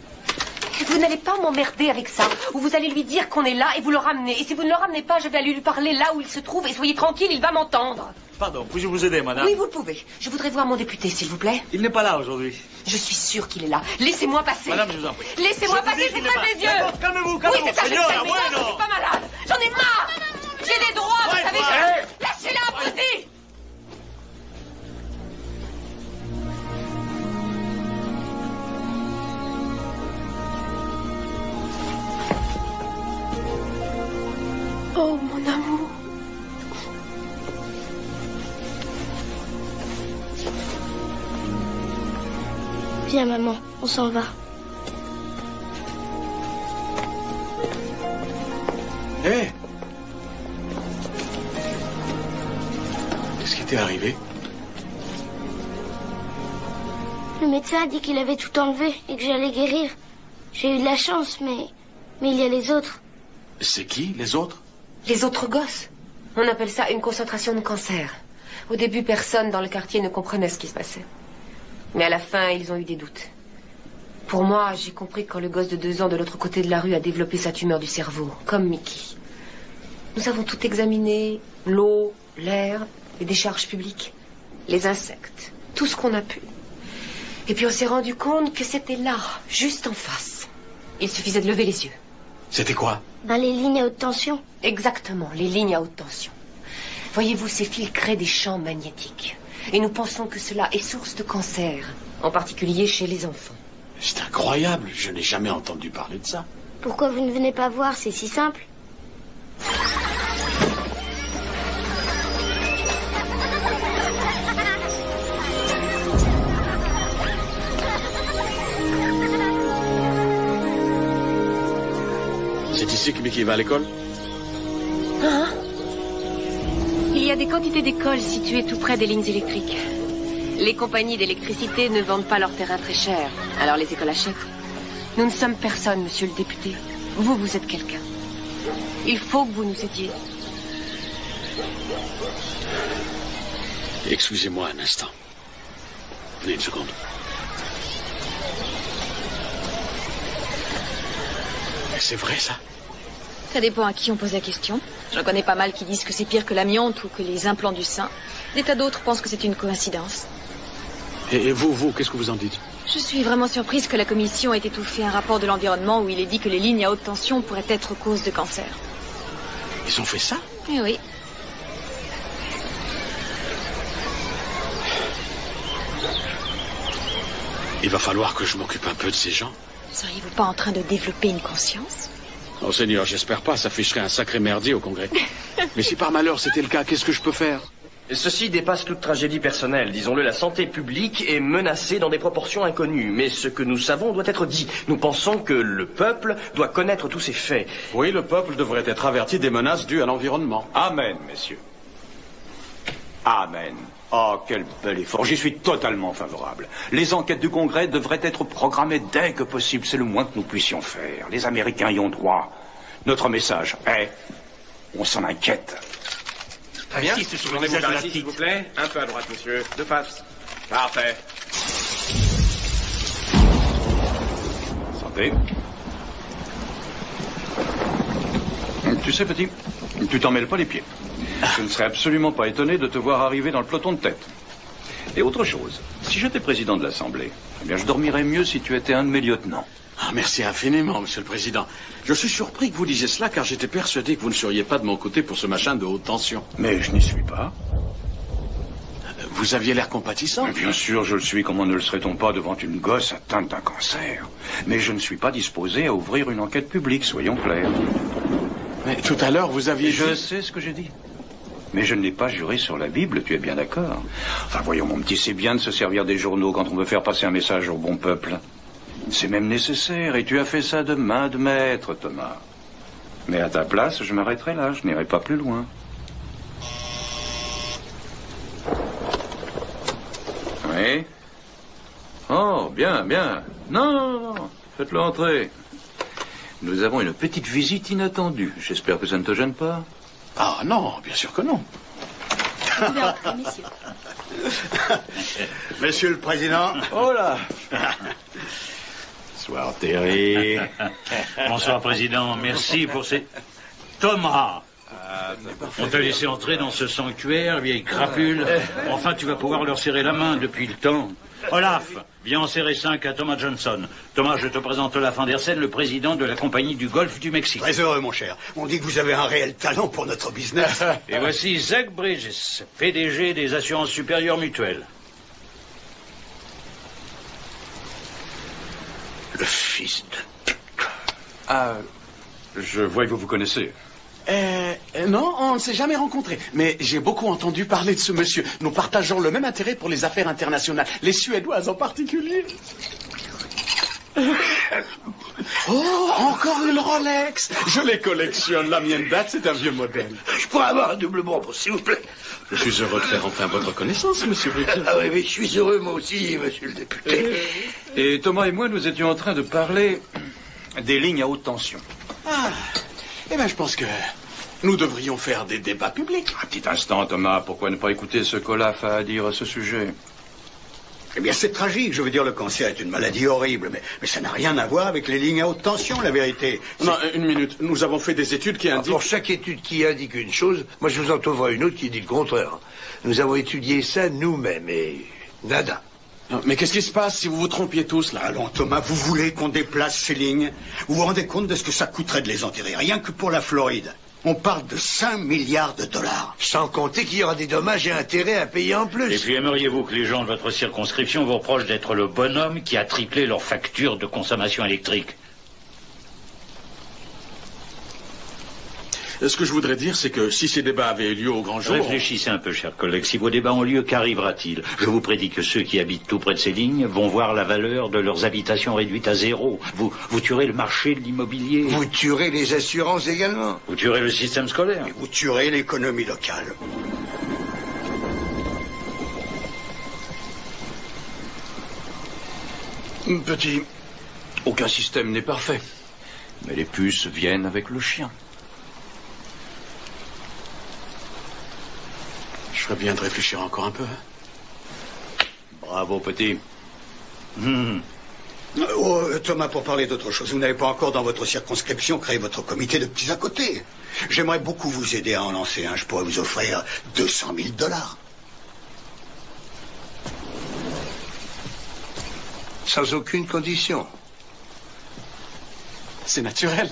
D: Vous n'allez pas m'emmerder avec ça. Ou vous allez lui dire qu'on est là et vous le ramenez. Et si vous ne le ramenez pas, je vais aller lui parler là où il se trouve. Et soyez tranquille, il va m'entendre.
W: Pardon, puis-je vous aider, madame?
D: Oui, vous le pouvez. Je voudrais voir mon député, s'il vous plaît.
W: Il n'est pas là aujourd'hui.
D: Je suis sûre qu'il est là. Laissez-moi passer.
W: Madame, je vous en prie.
D: Laissez-moi passer, j'ouvre mes yeux.
W: D'accord, calmez-vous,
D: Oui, c'est ça, je sais,
W: señora,
D: mais non, je suis pas malade. J'en ai marre. J'ai des droits, vous savez. Lâchez-la, petit. Oh, mon amour.
S: Viens, maman, on s'en va.
E: Hé! Qu'est-ce qui t'est arrivé?
S: Le médecin a dit qu'il avait tout enlevé et que j'allais guérir. J'ai eu de la chance, mais il y a les autres.
E: C'est qui, les autres?
D: Les autres gosses. On appelle ça une concentration de cancer. Au début, personne dans le quartier ne comprenait ce qui se passait. Mais à la fin, ils ont eu des doutes. Pour moi, j'ai compris quand le gosse de 2 ans de l'autre côté de la rue a développé sa tumeur du cerveau, comme Mickey. Nous avons tout examiné, l'eau, l'air, les décharges publiques, les insectes, tout ce qu'on a pu. Et puis on s'est rendu compte que c'était là, juste en face. Il suffisait de lever les yeux.
E: C'était quoi?
S: Les lignes à haute tension.
D: Exactement, les lignes à haute tension. Voyez-vous, ces fils créent des champs magnétiques. Et nous pensons que cela est source de cancer, en particulier chez les enfants.
E: C'est incroyable, je n'ai jamais entendu parler de ça.
S: Pourquoi vous ne venez pas voir? C'est si simple.
E: C'est ici que Mickey va à l'école?
D: Hein? Il y a des quantités d'écoles situées tout près des lignes électriques. Les compagnies d'électricité ne vendent pas leur terrain très cher, alors les écoles achètent. Nous ne sommes personne, monsieur le député. Vous êtes quelqu'un. Il faut que vous nous aidiez.
E: Excusez-moi un instant. Venez 1 seconde. C'est vrai, ça?
J: Ça dépend à qui on pose la question. J'en connais pas mal qui disent que c'est pire que l'amiante ou que les implants du sein. Des tas d'autres pensent que c'est une coïncidence.
E: Et vous, qu'est-ce que vous en dites?
J: Je suis vraiment surprise que la commission ait étouffé un rapport de l'environnement où il est dit que les lignes à haute tension pourraient être cause de cancer.
E: Ils ont fait ça?
J: Eh oui.
E: Il va falloir que je m'occupe un peu de ces gens.
J: Seriez-vous pas en train de développer une conscience?
E: Oh Seigneur, j'espère pas, ça ficherait un sacré merdier au Congrès. Mais si par malheur c'était le cas, qu'est-ce que je peux faire?
X: Ceci dépasse toute tragédie personnelle. Disons-le, la santé publique est menacée dans des proportions inconnues. Mais ce que nous savons doit être dit. Nous pensons que le peuple doit connaître tous ces faits.
E: Oui, le peuple devrait être averti des menaces dues à l'environnement.
W: Amen, messieurs.
L: Amen. Oh, quel bel effort. J'y suis totalement favorable. Les enquêtes du Congrès devraient être programmées dès que possible. C'est le moins que nous puissions faire. Les Américains y ont droit. Notre message est... on s'en inquiète.
X: Très bien.
K: Insiste sur le visage de la petite. S'il vous plaît. Un peu à droite, monsieur. De face. Parfait.
L: Santé. Tu sais, petit, tu t'en mêles pas les pieds. Je ne serais absolument pas étonné de te voir arriver dans le peloton de tête. Et autre chose, si j'étais président de l'Assemblée, eh bien, je dormirais mieux si tu étais un de mes lieutenants.
E: Ah, merci infiniment, Monsieur le Président. Je suis surpris que vous disiez cela, car j'étais persuadé que vous ne seriez pas de mon côté pour ce machin de haute tension.
L: Mais je n'y suis pas.
E: Vous aviez l'air compatissant.
L: Bien sûr, je le suis. Comment ne le serait-on pas devant une gosse atteinte d'un cancer? Mais je ne suis pas disposé à ouvrir une enquête publique, soyons clairs.
E: Mais tout à l'heure, vous aviez...
L: Je sais ce que j'ai dit. Mais je ne l'ai pas juré sur la Bible, tu es bien d'accord? Enfin, voyons, mon petit, c'est bien de se servir des journaux quand on veut faire passer un message au bon peuple. C'est même nécessaire, et tu as fait ça de main de maître, Thomas. Mais à ta place, je m'arrêterai là, je n'irai pas plus loin. Oui? Oh, bien, bien. Non, faites-le entrer. Nous avons une petite visite inattendue. J'espère que ça ne te gêne pas.
E: Ah non, bien sûr que non.
G: Monsieur le Président.
L: Oh là.
E: Bonsoir, Terry.
U: Bonsoir, Président. Merci pour ces... Thomas! On t'a laissé entrer dans ce sanctuaire, vieille crapule. Enfin, tu vas pouvoir leur serrer la main depuis le temps. Olaf, viens en serrer 5 à Thomas Johnson. Thomas, je te présente Olaf Andersen, le président de la compagnie du Golfe du Mexique.
G: Très heureux, mon cher. On dit que vous avez un réel talent pour notre business.
U: Et voici Zach Bridges, PDG des assurances supérieures mutuelles.
G: Le fils de...
L: Ah, je vois que vous vous connaissez.
E: Non, on ne s'est jamais rencontrés. Mais j'ai beaucoup entendu parler de ce monsieur. Nous partageons le même intérêt pour les affaires internationales, les Suédoises en particulier. Oh, encore une Rolex. Je les collectionne. La mienne date, c'est un vieux modèle.
G: Je pourrais avoir un double membre, s'il vous plaît.
E: Je suis heureux de faire enfin votre connaissance, monsieur Bridges.
G: Ah oui, je suis heureux, moi aussi, monsieur le député.
L: Et Thomas et moi, nous étions en train de parler des lignes à haute tension.
E: Ah, eh bien, je pense que nous devrions faire des débats publics.
L: Un petit instant, Thomas, pourquoi ne pas écouter ce qu'Olaf a à dire à ce sujet?
G: Eh bien, c'est tragique. Je veux dire, le cancer est une maladie horrible, mais ça n'a rien à voir avec les lignes à haute tension, la vérité.
E: Non, une minute. Nous avons fait des études qui indiquent...
B: Pour chaque étude qui indique une chose, moi je vous en trouverai une autre qui dit le contraire. Nous avons étudié ça nous-mêmes et nada.
E: Non, mais qu'est-ce qui se passe si vous vous trompiez tous, là?
G: Allons, Thomas, vous voulez qu'on déplace ces lignes? Vous vous rendez compte de ce que ça coûterait de les enterrer? Rien que pour la Floride. On parle de 5 milliards de dollars.
B: Sans compter qu'il y aura des dommages et intérêts à payer en plus.
U: Et puis aimeriez-vous que les gens de votre circonscription vous reprochent d'être le bonhomme qui a triplé leur facture de consommation électrique?
E: Ce que je voudrais dire, c'est que si ces débats avaient eu lieu au grand jour...
U: Réfléchissez un peu, chers collègues. Si vos débats ont lieu, qu'arrivera-t-il? Je vous prédis que ceux qui habitent tout près de ces lignes vont voir la valeur de leurs habitations réduite à zéro. Vous tuerez le marché de l'immobilier.
B: Vous tuerez les assurances également.
U: Vous tuerez le système scolaire.
G: Et vous tuerez l'économie locale.
L: Petit, aucun système n'est parfait. Mais les puces viennent avec le chien.
E: Je ferais bien de réfléchir encore un peu.
L: Bravo, petit.
G: Oh, Thomas, pour parler d'autre chose, vous n'avez pas encore dans votre circonscription créé votre comité de petits à côté. J'aimerais beaucoup vous aider à en lancer un. Je pourrais vous offrir 200 000 dollars.
B: Sans aucune condition.
E: C'est naturel.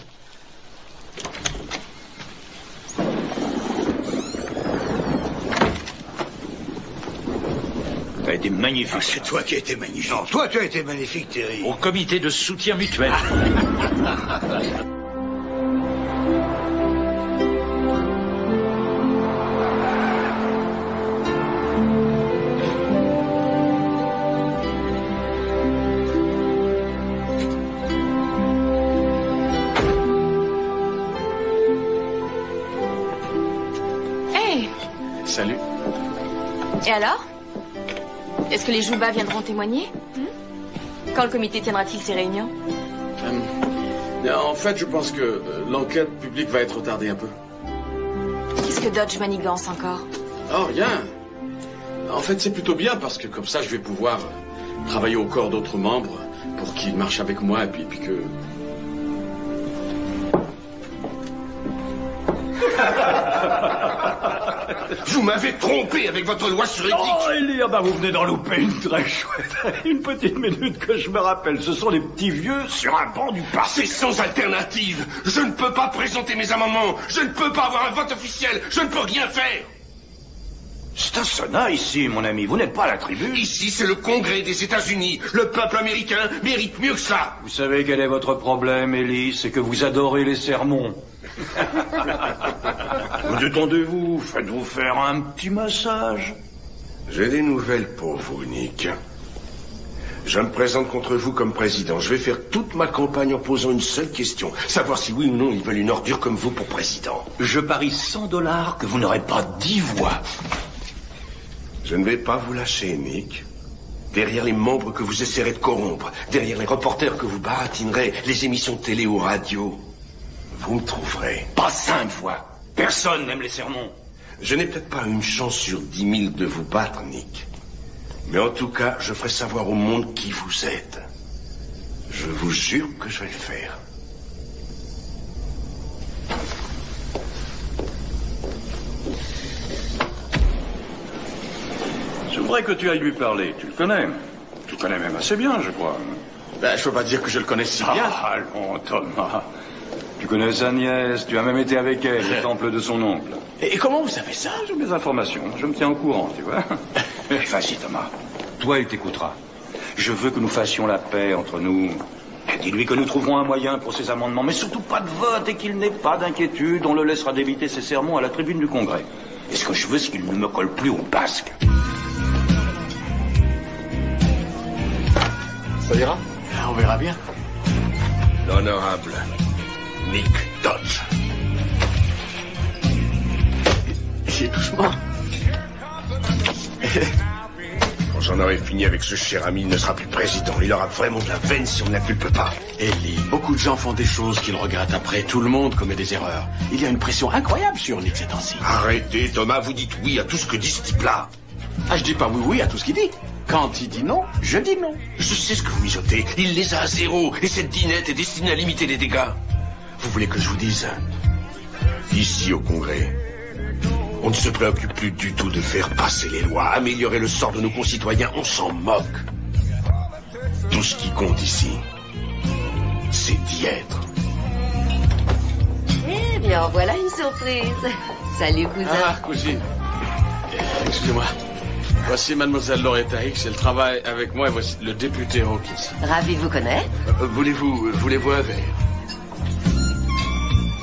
L: Ça a été magnifique.
G: Ah, c'est toi qui as été magnifique.
B: Non, toi tu as été magnifique, Terry.
U: Au comité de soutien mutuel.
J: Hey,
E: Salut.
J: Et alors? Est-ce que les Joubas viendront témoigner? Quand le comité tiendra-t-il ses réunions?
E: En fait, je pense que l'enquête publique va être retardée un peu.
J: Qu'est-ce que Dodge manigance encore?
E: Oh, rien. En fait, c'est plutôt bien parce que comme ça, je vais pouvoir travailler au corps d'autres membres pour qu'ils marchent avec moi et puis que...
A: Vous m'avez trompé avec votre loi sur l'éthique.
U: Oh, Elia, vous venez d'en louper une très chouette. Une petite minute que je me rappelle. Ce sont les petits vieux sur un banc du passé.
A: C'est sans alternative. Je ne peux pas présenter mes amendements. Je ne peux pas avoir un vote officiel. Je ne peux rien faire.
U: C'est un sonat ici, mon ami. Vous n'êtes pas à la tribune.
A: Ici, c'est le Congrès des États-Unis. Le peuple américain mérite mieux que ça.
U: Vous savez quel est votre problème, Ellie? C'est que vous adorez les sermons. Vous détendez-vous. Faites-vous faire un petit massage.
A: J'ai des nouvelles pour vous, Nick. Je me présente contre vous comme président. Je vais faire toute ma campagne en posant une seule question. Savoir si oui ou non ils veulent une ordure comme vous pour président.
U: Je parie $100 que vous n'aurez pas 10 voix.
A: Je ne vais pas vous lâcher, Nick. Derrière les membres que vous essaierez de corrompre, derrière les reporters que vous baratinerez, les émissions de télé ou radio, vous me trouverez.
U: Pas 5 voix. Personne n'aime les sermons.
A: Je n'ai peut-être pas une chance sur 10 000 de vous battre, Nick. Mais en tout cas, je ferai savoir au monde qui vous êtes. Je vous jure que je vais le faire.
U: Je voudrais que tu ailles lui parler. Tu le connais. Tu le connais même assez bien, je crois.
E: Ben, je peux pas dire que je le connais si bien.
U: Ah, allons, Thomas. Tu connais sa nièce, tu as même été avec elle au temple de son oncle.
E: Et comment vous savez ça?
U: J'ai mes informations, je me tiens au courant, tu vois. Vas-y, Thomas. Toi, il t'écoutera. Je veux que nous fassions la paix entre nous. Dis-lui que nous trouverons un moyen pour ces amendements, mais surtout pas de vote et qu'il n'ait pas d'inquiétude. On le laissera débiter ses sermons à la tribune du Congrès. Et ce que je veux, c'est qu'il ne me colle plus au basque.
E: Ça ira? On verra bien.
A: L'honorable Nick Dodge.
E: Et doucement.
A: Quand j'en aurai fini avec ce cher ami, il ne sera plus président. Il aura vraiment de la veine si on ne l'inculpe pas.
E: Ellie, beaucoup de gens font des choses qu'ils regrettent après. Tout le monde commet des erreurs. Il y a une pression incroyable sur Nick ces temps-ci.
A: Arrêtez, Thomas, vous dites oui à tout ce que dit ce type-là.
E: Ah, je dis pas oui à tout ce qu'il dit. Quand il dit non, je dis non.
A: Je sais ce que vous mijotez. Il les a à zéro. Et cette dinette est destinée à limiter les dégâts. Vous voulez que je vous dise? Ici, au Congrès, on ne se préoccupe plus du tout de faire passer les lois, améliorer le sort de nos concitoyens. On s'en moque. Tout ce qui compte ici, c'est d'y être.
D: Eh bien, voilà une surprise. Salut, cousin.
E: Ah, cousine. Excusez-moi. Voici mademoiselle Loretta Hicks, elle travaille avec moi et voici le député Hawkins.
D: Ravi de vous connaître.
A: Voulez-vous un verre?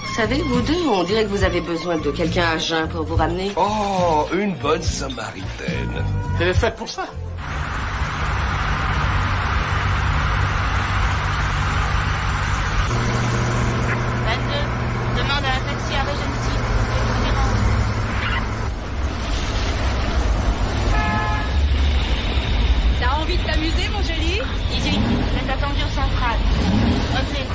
D: Vous savez, vous deux, on dirait que vous avez besoin de quelqu'un à jeun pour vous ramener.
A: Oh, une bonne samaritaine.
E: Elle est faite pour ça.
C: Demande à un taxi à Regency. T'as envie de t'amuser, mon joli? Easy, vous êtes attendu au central. Entrez.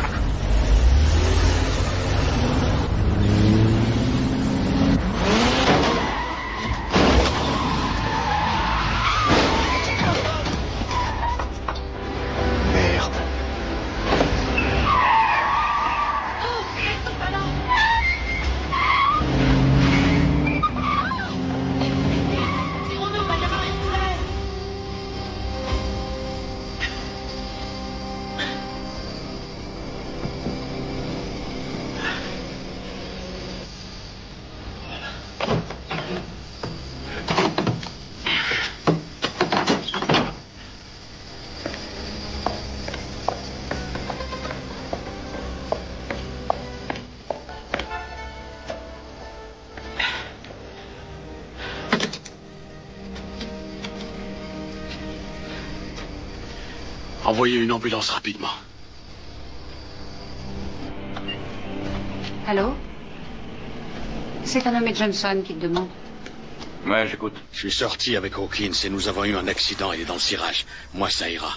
E: Envoyez une ambulance rapidement.
H: Allô? C'est un nommé Johnson qui te demande.
L: Ouais, j'écoute.
E: Je suis sorti avec Hawkins et nous avons eu un accident. Il est dans le cirage. Moi, ça ira.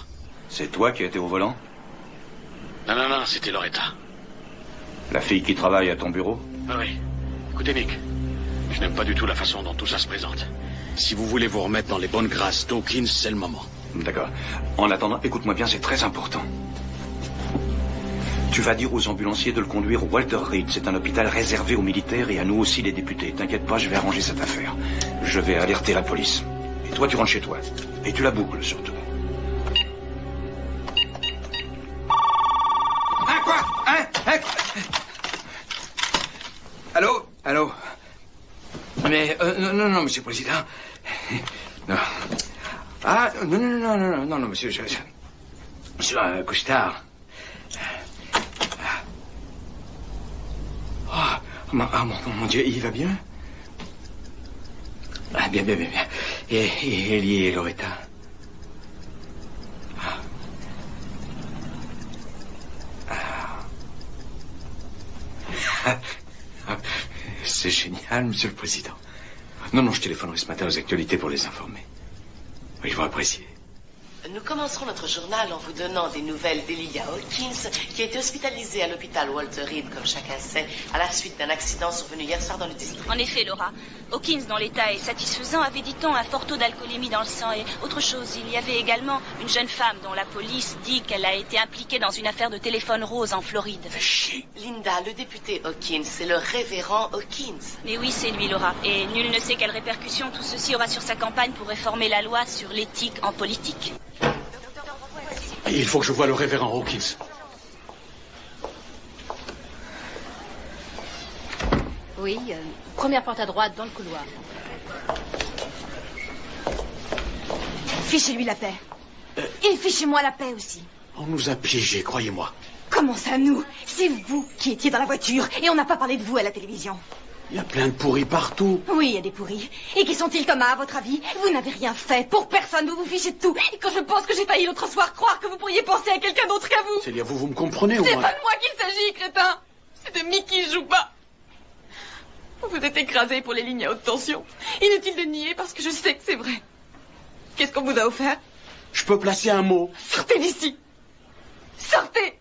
L: C'est toi qui as été au volant?
E: Non, c'était Loretta.
L: La fille qui travaille à ton bureau?
E: Ah oui. Écoutez, Nick, je n'aime pas du tout la façon dont tout ça se présente. Si vous voulez vous remettre dans les bonnes grâces d'Hawkins, c'est le moment.
L: D'accord. En attendant, écoute-moi bien, c'est très important. Tu vas dire aux ambulanciers de le conduire au Walter Reed. C'est un hôpital réservé aux militaires et à nous aussi les députés. T'inquiète pas, je vais arranger cette affaire. Je vais alerter la police. Et toi, tu rentres chez toi. Et tu la boucles, surtout.
B: Hein, quoi? Hein? Allô? Mais, non, monsieur le président. Non. Ah, non, monsieur, monsieur Couche-Tard. Mon Dieu, il va bien? Ah, bien. Et Ellie et Loretta? C'est génial, monsieur le président. Non, je téléphonerai ce matin aux actualités pour les informer. Ils vont apprécier.
H: Nous commencerons notre journal en vous donnant des nouvelles d'Elijah Hawkins, qui a été hospitalisé à l'hôpital Walter Reed, comme chacun sait, à la suite d'un accident survenu hier soir dans le district.
C: En effet, Laura, Hawkins, dont l'état est satisfaisant, avait, dit-on, un fort taux d'alcoolémie dans le sang. Et autre chose, il y avait également une jeune femme dont la police dit qu'elle a été impliquée dans une affaire de téléphone rose en Floride.
H: Linda, le député Hawkins, c'est le révérend Hawkins.
C: Mais oui, c'est lui, Laura. Et nul ne sait quelles répercussions tout ceci aura sur sa campagne pour réformer la loi sur l'éthique en politique.
E: Il faut que je voie le révérend Hawkins.
F: Oui, première porte à droite, dans le couloir.
J: Fichez-lui la paix. Et fichez-moi la paix aussi.
E: On nous a piégés, croyez-moi.
J: Comment ça, nous? C'est vous qui étiez dans la voiture et on n'a pas parlé de vous à la télévision.
E: Il y a plein de pourris partout.
J: Oui, il y a des pourris. Et qui sont-ils comme à votre avis? Vous n'avez rien fait. Pour personne, vous vous fichez de tout. Et quand je pense que j'ai failli l'autre soir croire que vous pourriez penser à quelqu'un d'autre qu'à vous.
E: Célia, vous me comprenez au
J: C'est
E: moins?
J: pas de moi qu'il s'agit, crétin. C'est de Mickey Jouba. Vous vous êtes écrasé pour les lignes à haute tension. Inutile de nier parce que je sais que c'est vrai. Qu'est-ce qu'on vous a offert?
E: Je peux placer un mot.
J: Sortez d'ici. Sortez.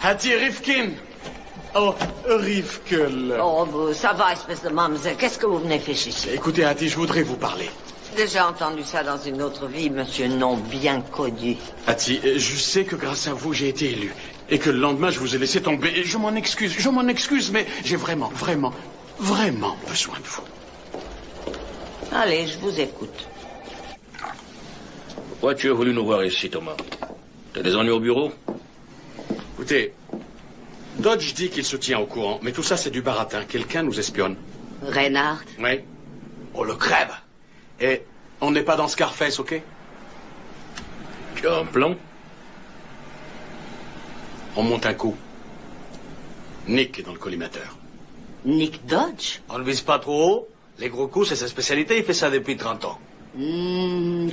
E: Hattie Rifkin. Oh, Rifkel.
F: Oh, ça va, espèce de mamzelle. Qu'est-ce que vous venez faire ici?
E: Écoutez, Hattie, je voudrais vous parler.
F: Déjà entendu ça dans une autre vie, monsieur non bien connu.
E: Hattie, je sais que grâce à vous, j'ai été élu. Et que le lendemain, je vous ai laissé tomber. Et je m'en excuse, mais j'ai vraiment besoin de vous.
F: Allez, je vous écoute.
V: Pourquoi tu as voulu nous voir ici, Thomas? T'as des ennuis au bureau?
E: Écoutez, Dodge dit qu'il se tient au courant, mais tout ça, c'est du baratin. Quelqu'un nous espionne.
F: Reinhardt?
E: Oui. On le crève. Et on n'est pas dans Scarface, ok?
V: Tu as un plan?
E: On monte un coup. Nick est dans le collimateur.
F: Nick Dodge?
B: On ne vise pas trop haut. Les gros coups, c'est sa spécialité. Il fait ça depuis 30 ans.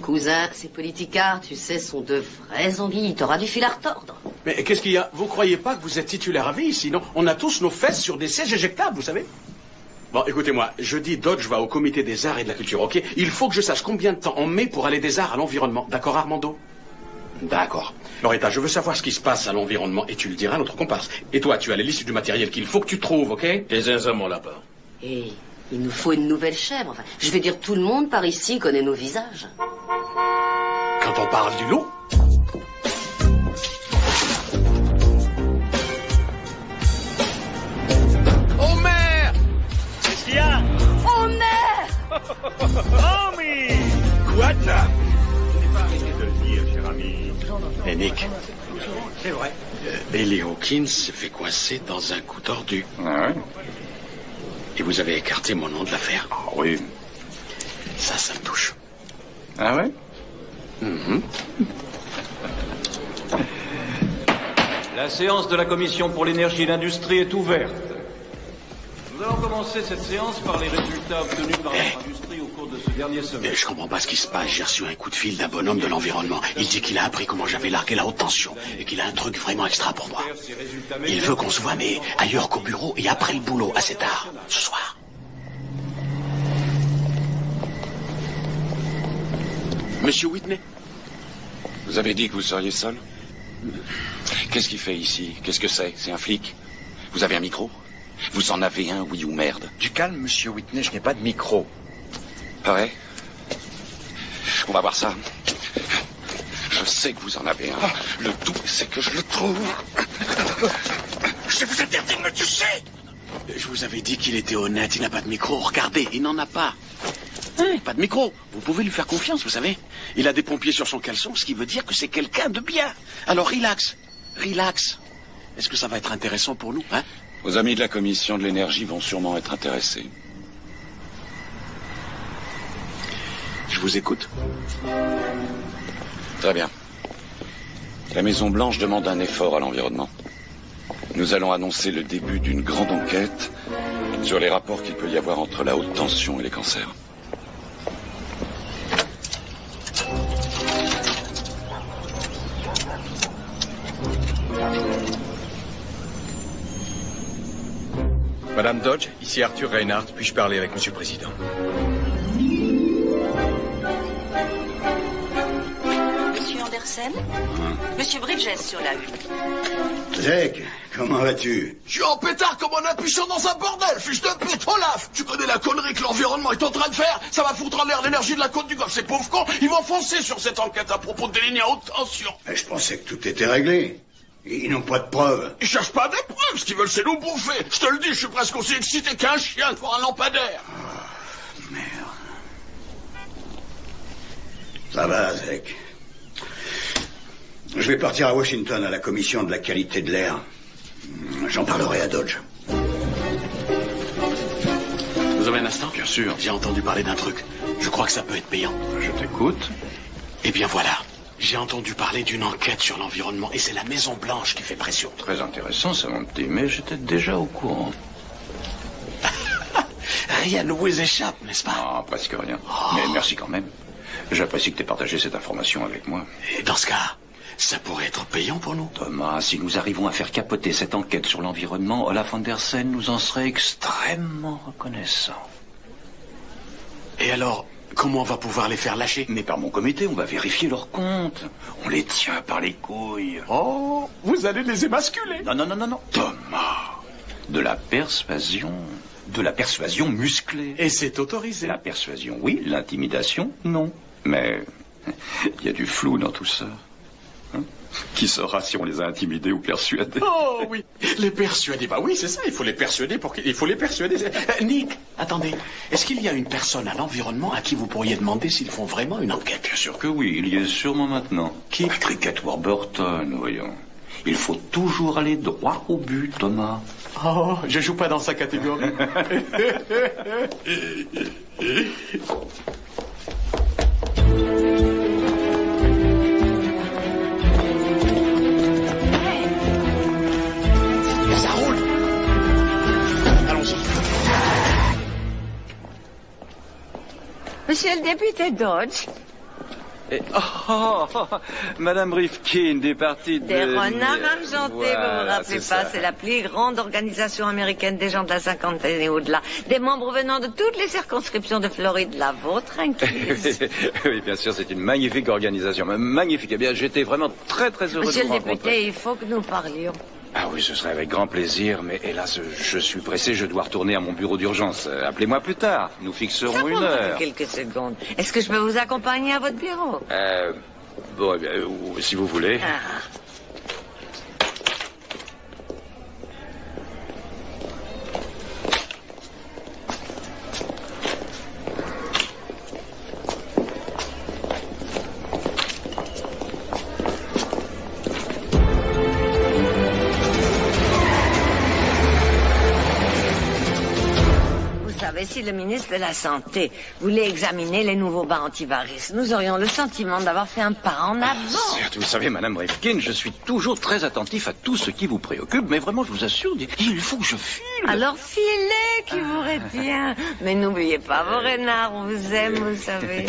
F: Cousin, ces politicards, tu sais, sont de vrais anguilles. T'auras du fil à retordre.
E: Mais qu'est-ce qu'il y a? Vous croyez pas que vous êtes titulaire à vie? Sinon, on a tous nos fesses sur des sièges éjectables, vous savez? Bon, écoutez-moi, jeudi, Dodge va au comité des arts et de la culture, ok? Il faut que je sache combien de temps on met pour aller des arts à l'environnement. D'accord, Armando? D'accord. Loretta, je veux savoir ce qui se passe à l'environnement et tu le diras à notre comparse. Et toi, tu as les listes du matériel qu'il faut que tu trouves, ok?
V: Les zinzins, mon lapin.
F: Et il nous faut une nouvelle chèvre. Enfin, je veux dire, tout le monde par ici connaît nos visages.
E: Quand on parle du loup?
O: Oh merde! Qu'est-ce qu'il y a?
J: Oh merde!
O: Oh mais! Quoi de là? Je n'ai pas arrêté de le dire, cher ami.
E: Et Nick,
B: C'est vrai.
E: Ellie Hawkins s'est fait coincer dans un coup tordu.
L: Ah ouais?
E: Et vous avez écarté mon nom de l'affaire.
L: Ah oui.
E: Ça me touche.
L: Ah ouais? La séance de la Commission pour l'énergie et l'industrie est ouverte.
R: Nous allons
U: commencer cette séance par les résultats obtenus par notre industrie au cours de ce dernier semaine.
E: Je comprends pas ce qui se passe. J'ai reçu un coup de fil d'un bonhomme de l'environnement. Il dit qu'il a appris comment j'avais largué la haute tension et qu'il a un truc vraiment extra pour moi. Il veut qu'on se voit, mais ailleurs qu'au bureau et après le boulot, assez tard, ce soir. Monsieur Whitney?
K: Vous avez dit que vous seriez seul? Qu'est-ce qu'il fait ici? Qu'est-ce que c'est? C'est un flic? Vous avez un micro? Vous en avez un, oui ou merde?
B: Du calme, monsieur Whitney, je n'ai pas de micro.
K: Pareil? On va voir ça. Je sais que vous en avez un. Le tout, c'est que je le trouve.
E: Je vous interdis de me toucher! Je vous avais dit qu'il était honnête, il n'a pas de micro. Regardez, il n'en a pas. Pas de micro. Vous pouvez lui faire confiance, vous savez. Il a des pompiers sur son caleçon, ce qui veut dire que c'est quelqu'un de bien. Alors relax, relax. Est-ce que ça va être intéressant pour nous, hein?
K: Vos amis de la commission de l'énergie vont sûrement être intéressés.
E: Je vous écoute.
K: Très bien. La Maison-Blanche demande un effort à l'environnement. Nous allons annoncer le début d'une grande enquête sur les rapports qu'il peut y avoir entre la haute tension et les cancers.
B: Madame Dodge, ici Arthur Reinhardt. Puis-je parler avec Monsieur le Président?
C: Monsieur Andersen? Monsieur Bridges sur la une.
G: Zek, comment vas-tu?
A: Je suis en pétard comme un impuissant dans un bordel, fiche de pute, Olaf! Tu connais la connerie que l'environnement est en train de faire? Ça va foutre en l'air l'énergie de la côte du Golfe. Ces pauvres cons, ils vont foncer sur cette enquête à propos des lignes à haute tension.
G: Mais je pensais que tout était réglé. Ils n'ont pas de preuves.
A: Ils cherchent pas des preuves, ce qu'ils veulent c'est nous bouffer. Je te le dis, je suis presque aussi excité qu'un chien devant un lampadaire.
G: Oh, merde. Ça va, Zek. Je vais partir à Washington à la commission de la qualité de l'air. J'en parlerai à Dodge.
E: Vous avez un instant? Bien sûr. J'ai entendu parler d'un truc. Je crois que ça peut être payant.
L: Je t'écoute.
E: Eh bien voilà. J'ai entendu parler d'une enquête sur l'environnement et c'est la Maison-Blanche qui fait pression.
L: Très intéressant, ça, mon petit, mais j'étais déjà au courant.
E: Rien ne vous échappe, n'est-ce pas?
L: Ah, presque rien. Mais merci quand même. J'apprécie que tu aies partagé cette information avec moi.
E: Et dans ce cas, ça pourrait être payant pour nous.
L: Thomas, si nous arrivons à faire capoter cette enquête sur l'environnement, Olaf Andersen nous en serait extrêmement reconnaissant.
E: Et alors, comment on va pouvoir les faire lâcher?
L: Mais par mon comité, on va vérifier leurs comptes. On les tient par les couilles.
O: Oh, vous allez les émasculer.
L: Non, non, non, non, non. Thomas, de la persuasion. De la persuasion musclée.
E: Et c'est autorisé.
L: La persuasion, oui. L'intimidation, non. Mais il y a du flou dans tout ça. Hein? Qui saura si on les a intimidés ou persuadés?
E: Oh oui, les persuader. Bah oui, c'est ça, il faut les persuader il faut les persuader. Nick, attendez, est-ce qu'il y a une personne à l'environnement à qui vous pourriez demander s'ils font vraiment une enquête?
L: Bien sûr que oui, il y est sûrement maintenant. Qui? Cricket Warburton, voyons. Il faut toujours aller droit au but, Thomas.
E: Oh, je joue pas dans sa catégorie. Ça roule. Allons-y.
F: Monsieur le député Dodge.
L: Madame Rifkin, des partis de...
F: Des renards argentés,
L: voilà,
F: vous vous rappelez pas, c'est la plus grande organisation américaine des gens de la cinquantaine et au-delà. Des membres venant de toutes les circonscriptions de Floride, la vôtre incluse.
L: Oui, bien sûr, c'est une magnifique organisation, magnifique. Eh bien, j'étais vraiment très, très heureux
F: Monsieur
L: de vous
F: le
L: rencontrer.
F: député, il faut que nous parlions.
L: Ah oui, ce serait avec grand plaisir, mais hélas, je suis pressé, je dois retourner à mon bureau d'urgence. Appelez-moi plus tard, nous fixerons une heure.
F: Quelques secondes. Est-ce que je peux vous accompagner à votre bureau?
L: Bon, eh bien, si vous voulez.
F: Ah.
I: si le ministre de la Santé voulait examiner les nouveaux bas antivirus, nous aurions le sentiment d'avoir fait un pas en avant.
L: Certes, vous savez, Madame Rifkin, je suis toujours très attentif à tout ce qui vous préoccupe, mais vraiment, je vous assure, il faut que je file.
I: Alors filez qui vous retient. Mais n'oubliez pas vos renards, on vous aime, vous savez.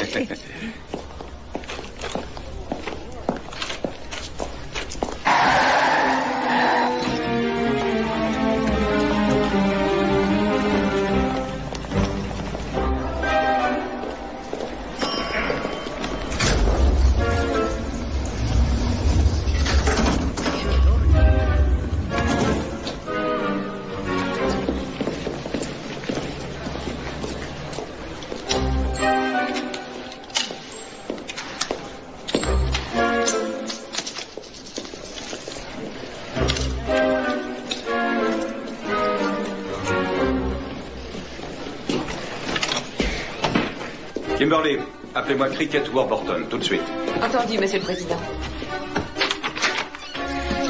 L: Kimberly, appelez-moi Cricket Warburton, tout de suite.
D: Entendu, Monsieur le Président.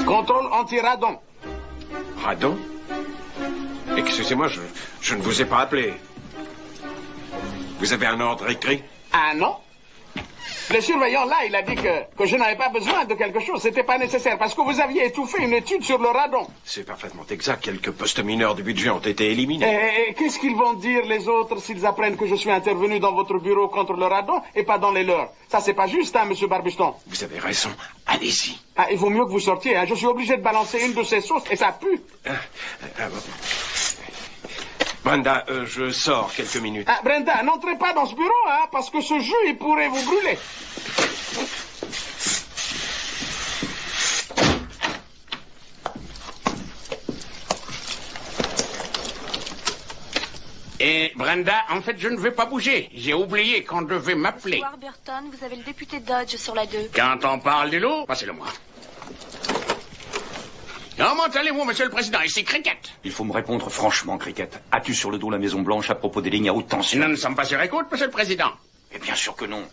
O: Contrôle anti-radon.
B: Radon? Excusez-moi, je ne vous ai pas appelé. Vous avez un ordre écrit?
O: Ah non? Le surveillant là, il a dit que je n'avais pas besoin de quelque chose. C'était pas nécessaire parce que vous aviez étouffé une étude sur le radon.
B: C'est parfaitement exact. Quelques postes mineurs du budget ont été éliminés.
O: Et qu'est-ce qu'ils vont dire les autres s'ils apprennent que je suis intervenu dans votre bureau contre le radon et pas dans les leurs? Ça, c'est pas juste, hein, Monsieur Barbuston?
B: Vous avez raison. Allez-y.
O: Ah, il vaut mieux que vous sortiez, hein. Je suis obligé de balancer une de ces sauces et ça pue.
B: Brenda, je sors quelques minutes.
O: Ah, Brenda, n'entrez pas dans ce bureau, hein, parce que ce jus, il pourrait vous brûler. Et Brenda, en fait, je ne vais pas bouger. J'ai oublié qu'on devait m'appeler.
C: Warburton, vous avez le député Dodge sur la 2.
O: Quand on parle du lot, passez-le-moi. Comment allez-vous, Monsieur le Président? Ici Cricket.
L: Il faut me répondre franchement, Cricket. As-tu sur le dos la Maison-Blanche à propos des lignes à haute tension?
O: Nous ne sommes pas sur écoute, Monsieur le Président.
L: Et bien sûr que non.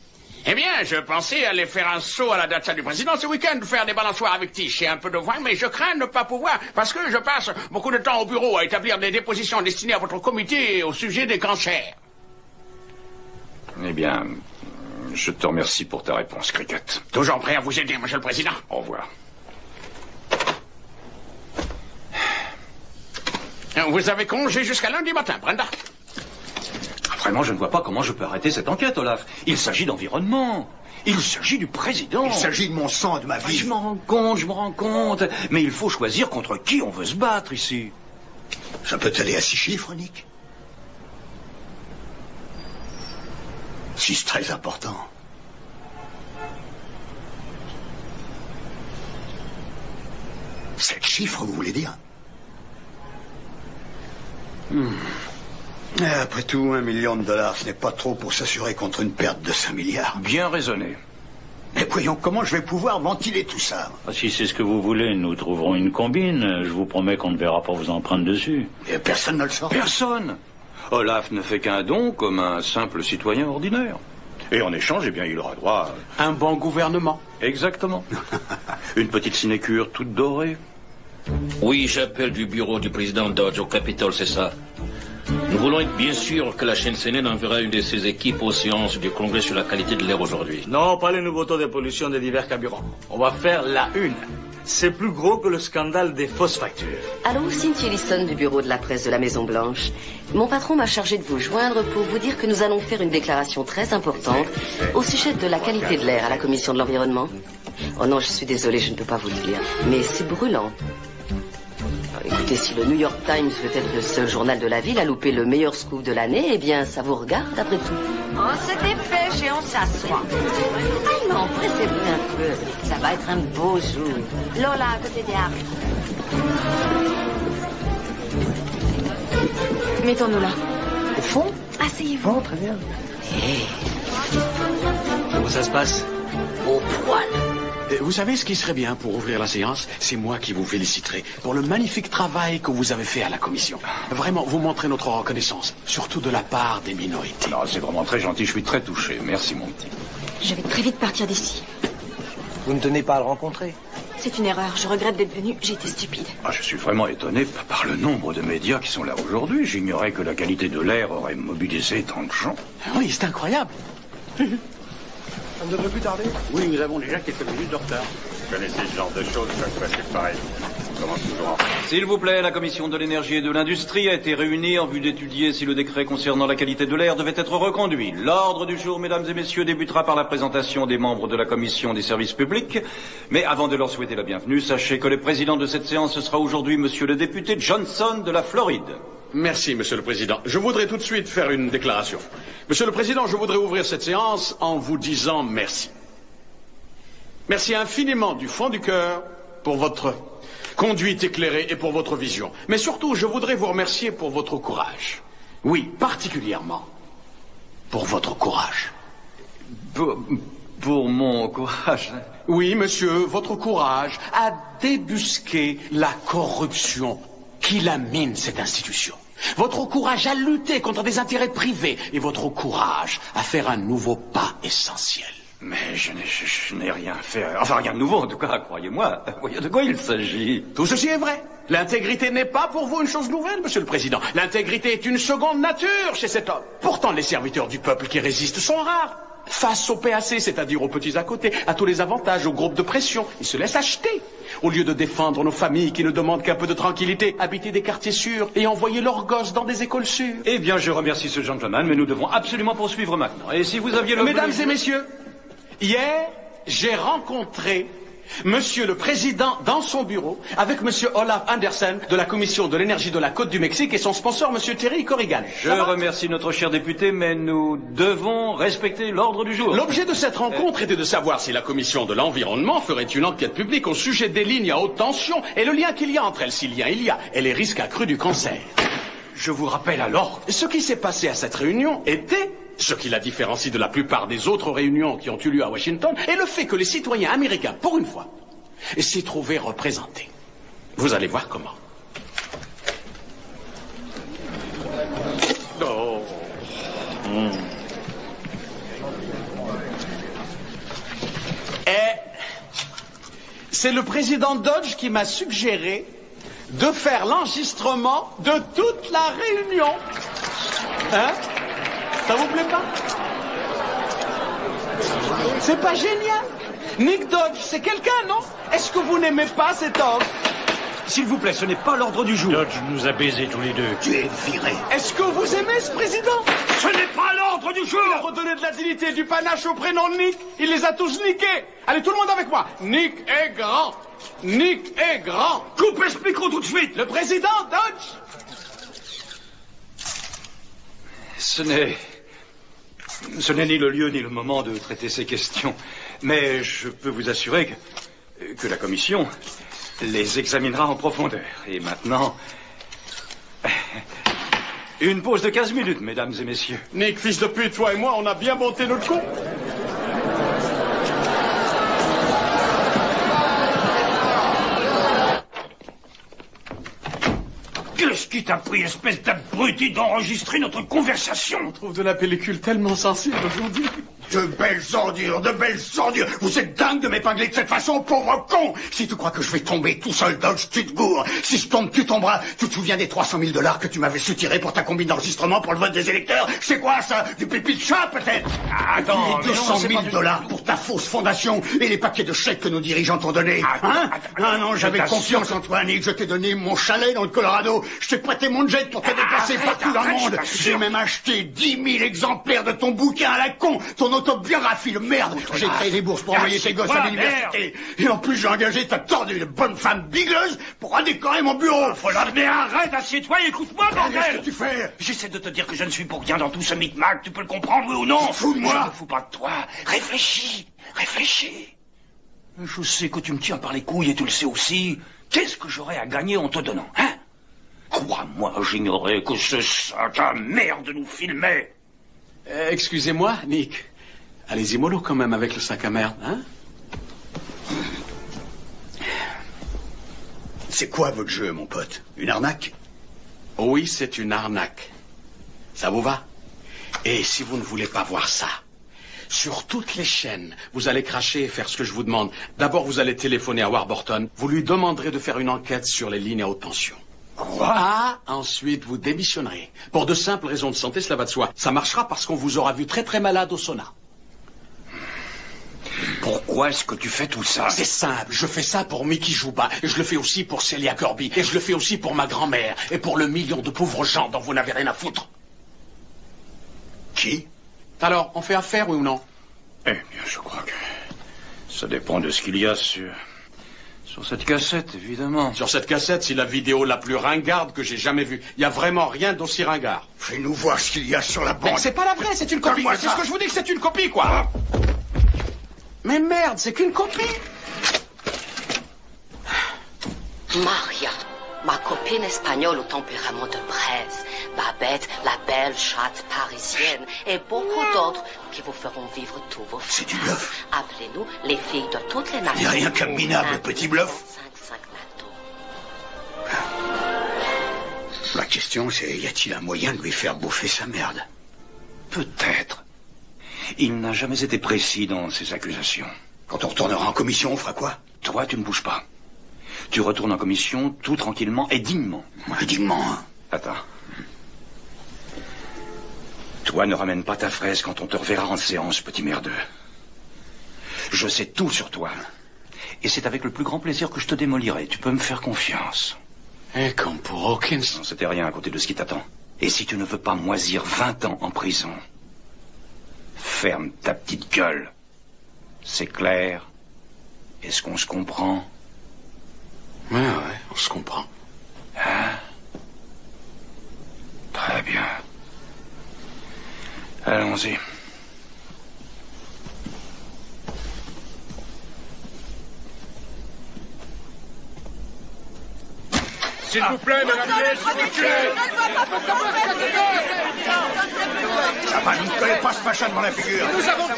O: Eh bien, je pensais aller faire un saut à la dacha du président ce week-end, faire des balançoires avec tiges et un peu de vin, mais je crains ne pas pouvoir, parce que je passe beaucoup de temps au bureau à établir des dépositions destinées à votre comité au sujet des cancers.
L: Eh bien, je te remercie pour ta réponse, Cricket.
O: Toujours prêt à vous aider, Monsieur le Président.
L: Au revoir.
O: Vous avez congé jusqu'à lundi matin, Brenda.
L: Vraiment, je ne vois pas comment je peux arrêter cette enquête, Olaf. Il s'agit d'environnement. Il s'agit du président.
G: Il s'agit de mon sang, de ma vie.
L: Je m'en rends compte. Mais il faut choisir contre qui on veut se battre ici.
G: Ça peut aller à 6 chiffres, Nick. 6 très important. Sept chiffres, vous voulez dire? Après tout, $1 million, ce n'est pas trop pour s'assurer contre une perte de 5 milliards.
L: Bien raisonné.
G: Mais voyons, comment je vais pouvoir ventiler tout ça?
U: Si c'est ce que vous voulez, nous trouverons une combine. Je vous promets qu'on ne verra pas vos empreintes dessus.
G: Et personne ne le saura.
L: Personne. Olaf ne fait qu'un don comme un simple citoyen ordinaire. Et en échange, eh bien, il aura droit
E: à un bon gouvernement.
L: Exactement. Une petite sinécure toute dorée.
T: Oui, j'appelle du bureau du président Dodge au Capitole, c'est ça. Nous voulons être bien sûrs que la chaîne CNN enverra une de ses équipes aux séances du Congrès sur la qualité de l'air aujourd'hui.
W: Non, pas les nouveaux taux de pollution des divers carburants. On va faire la une. C'est plus gros que le scandale des fausses factures.
D: Allô, Cynthia Ellison du bureau de la presse de la Maison-Blanche. Mon patron m'a chargé de vous joindre pour vous dire que nous allons faire une déclaration très importante au sujet de la qualité de l'air à la Commission de l'Environnement. Oh non, je suis désolée, je ne peux pas vous le dire, mais c'est brûlant. Alors, écoutez, si le New York Times veut être le seul journal de la ville à louper le meilleur scoop de l'année, eh bien, ça vous regarde après tout.
I: On se dépêche et on s'assoit. Ah non, pressez-vous un peu. Ça va être un beau jour. Lola, à côté des arbres.
J: Mettons-nous là.
I: Au fond?
J: Asseyez-vous.
I: Oh, très bien.
W: Comment ça se passe?
I: Au poil.
E: Vous savez ce qui serait bien pour ouvrir la séance? C'est moi qui vous féliciterai pour le magnifique travail que vous avez fait à la commission. Vraiment, vous montrez notre reconnaissance, surtout de la part des minorités.
L: Non, c'est vraiment très gentil, je suis très touché. Merci, mon petit.
J: Je vais très vite partir d'ici.
R: Vous ne tenez pas à le rencontrer?
J: c'est une erreur. Je regrette d'être venue. J'ai été stupide.
L: Ah, je suis vraiment étonné par le nombre de médias qui sont là aujourd'hui. J'ignorais que la qualité de l'air aurait mobilisé tant de gens.
O: Oui, c'est incroyable.
L: Ça ne devrait plus tarder.
U: Oui, nous avons déjà quelques minutes de retard. Vous connaissez ce genre de choses, chaque fois c'est pareil. On commence toujours en...
L: S'il vous plaît, la commission de l'énergie et de l'industrie a été réunie en vue d'étudier si le décret concernant la qualité de l'air devait être reconduit. L'ordre du jour, mesdames et messieurs, débutera par la présentation des membres de la commission des services publics. Mais avant de leur souhaiter la bienvenue, sachez que le président de cette séance sera aujourd'hui monsieur le député Johnson de la Floride.
E: Merci, Monsieur le Président. Je voudrais tout de suite faire une déclaration. Monsieur le Président, je voudrais ouvrir cette séance en vous disant merci. Merci infiniment du fond du cœur pour votre conduite éclairée et pour votre vision. Mais surtout, je voudrais vous remercier pour votre courage. Oui, particulièrement pour votre courage.
L: Pour mon courage?
E: Oui, monsieur, votre courage à débusquer la corruption qui lamine cette institution. Votre courage à lutter contre des intérêts privés et votre courage à faire un nouveau pas essentiel.
L: Mais je n'ai rien fait. Enfin, rien de nouveau, en tout cas, croyez-moi. Voyez de quoi il s'agit.
E: Tout ceci est vrai. L'intégrité n'est pas pour vous une chose nouvelle, Monsieur le Président. L'intégrité est une seconde nature chez cet homme. Pourtant, les serviteurs du peuple qui résistent sont rares. Face au PAC, c'est-à-dire aux petits à côté, à tous les avantages, aux groupes de pression, ils se laissent acheter. Au lieu de défendre nos familles qui ne demandent qu'un peu de tranquillité, habiter des quartiers sûrs et envoyer leurs gosses dans des écoles sûres.
L: Eh bien, je remercie ce gentleman, mais nous devons absolument poursuivre maintenant. Et si vous aviez le...
E: Mesdames et messieurs, hier, j'ai rencontré Monsieur le Président dans son bureau avec Monsieur Olaf Andersen de la Commission de l'énergie de la Côte du Mexique et son sponsor Monsieur Terry Corrigan.
L: Je remercie notre cher député, mais nous devons respecter l'ordre du jour.
E: L'objet de cette rencontre était de savoir si la Commission de l'environnement ferait une enquête publique au sujet des lignes à haute tension et le lien qu'il y a entre elles, s'il lien il y a, et les risques accrus du cancer. Je vous rappelle alors, ce qui s'est passé à cette réunion était... ce qui la différencie de la plupart des autres réunions qui ont eu lieu à Washington est le fait que les citoyens américains, pour une fois, s'y trouvaient représentés. Vous allez voir comment. Oh. Et c'est le président Dodge qui m'a suggéré de faire l'enregistrement de toute la réunion. Hein? Ça vous plaît pas? C'est pas génial? Nick Dodge, c'est quelqu'un, non? Est-ce que vous n'aimez pas cet homme?
L: S'il vous plaît, ce n'est pas l'ordre du jour.
U: Dodge nous a baisés tous les deux.
A: Tu es viré.
E: Est-ce que vous aimez ce président?
A: Ce n'est pas l'ordre du jour.
E: Il a redonné de la dignité et du panache au prénom de Nick. Il les a tous niqués. Allez, tout le monde avec moi. Nick est grand. Nick est grand.
A: Coupe ce micro tout de suite.
E: Le président Dodge.
L: Ce n'est ni le lieu ni le moment de traiter ces questions. Mais je peux vous assurer que la commission les examinera en profondeur. Et maintenant, une pause de 15 minutes, mesdames et messieurs.
E: Nick, fils de pute, toi et moi, on a bien monté notre coup.
A: Qu'est-ce qui t'a pris, espèce d'abruti, d'enregistrer notre conversation?
E: On trouve de la pellicule tellement sensible aujourd'hui.
A: De belles ordures, de belles ordures. Vous êtes dingue de m'épingler de cette façon, pauvre con. Si tu crois que je vais tomber tout seul, Dodge, tu te gourres. Si je tombe, tu tomberas. Tu te souviens des 300 000 $ que tu m'avais soutirés pour ta combine d'enregistrement pour le vote des électeurs? C'est quoi ça? Du pipi de chat, peut-être? Attends, les 200 000 $ pour ta fausse fondation et les papiers de chèques que nos dirigeants t'ont donnés. Hein? Ah non, j'avais confiance en toi, Nick. Je t'ai donné mon chalet dans le Colorado. Je t'ai prêté mon jet pour te déplacer partout dans le monde. J'ai même acheté 10 000 exemplaires de ton bouquin à la con, ton autobiographie de merde. J'ai créé des bourses pour envoyer tes gosses à l'université. Et en plus, j'ai engagé ta tordue de bonne femme bigleuse pour redécorer mon bureau. Faut mais arrête, assieds-toi et écoute-moi, bordel. Qu'est-ce que tu fais? J'essaie de te dire que je ne suis pour rien dans tout ce micmac. Tu peux le comprendre, oui ou non? Fous de moi. Je ne me fous pas de toi. Réfléchis, réfléchis. Je sais que tu me tiens par les couilles et tu le sais aussi. Qu'est-ce que j'aurais à gagner en te donnant, hein? Crois-moi, j'ignorais que ce sac à merde nous filmait.
E: Excusez-moi, Nick. Allez-y mollo quand même avec le sac à merde, hein?
A: C'est quoi votre jeu, mon pote? Une arnaque?
E: Oui, c'est une arnaque. Ça vous va? Et si vous ne voulez pas voir ça, Sur toutes les chaînes, vous allez cracher et faire ce que je vous demande. D'abord, vous allez téléphoner à Warburton. Vous lui demanderez de faire une enquête sur les lignes à haute tension. Quoi? Ensuite, vous démissionnerez. Pour de simples raisons de santé, cela va de soi. Ça marchera parce qu'on vous aura vu très très malade au sauna.
L: Pourquoi est-ce que tu fais tout ça?
E: C'est simple, je fais ça pour Mickey Jouba, et je le fais aussi pour Celia Kirby, et je le fais aussi pour ma grand-mère, et pour le million de pauvres gens dont vous n'avez rien à foutre.
L: Qui?
E: Alors, on fait affaire, oui ou non?
L: Eh bien, je crois que ça dépend de ce qu'il y a sur cette cassette, évidemment.
E: Sur cette cassette, c'est la vidéo la plus ringarde que j'ai jamais vue. Il n'y a vraiment rien d'aussi ringard.
A: Fais-nous voir ce qu'il y a sur la bande.
E: Mais c'est pas la vraie, c'est une copie. C'est ce que je vous dis que c'est une copie, quoi. Mais merde, c'est qu'une copie.
F: Maria, ma copine espagnole au tempérament de braise, Babette, la belle chatte parisienne, et beaucoup d'autres qui vous feront vivre tous vos films.
A: C'est du bluff.
F: Appelez-nous les filles de toutes les nations.
A: Il n'y a rien qu'un minable petit bluff. La question, c'est y a-t-il un moyen de lui faire bouffer sa merde?
L: Peut-être. Il n'a jamais été précis dans ses accusations.
A: Quand on retournera en commission, on fera quoi?
L: Toi, tu ne bouges pas. Tu retournes en commission tout tranquillement et dignement.
A: Dignement, hein?
L: Attends. Toi, ne ramène pas ta fraise quand on te reverra en séance, petit merdeux. Je sais tout sur toi. Et c'est avec le plus grand plaisir que je te démolirai. Tu peux me faire confiance.
E: Et comme pour Hawkins.
L: Non, c'était rien à côté de ce qui t'attend. Et si tu ne veux pas moisir 20 ans en prison, ferme ta petite gueule. C'est clair? Est-ce qu'on se comprend?
E: Ouais, on se comprend.
L: Hein? Très bien. Allons-y.
O: S'il vous plaît, mesdames et s'il vous plaît.
A: Ça va, ne collez pas ce machin devant la figure.
O: Nous avons tout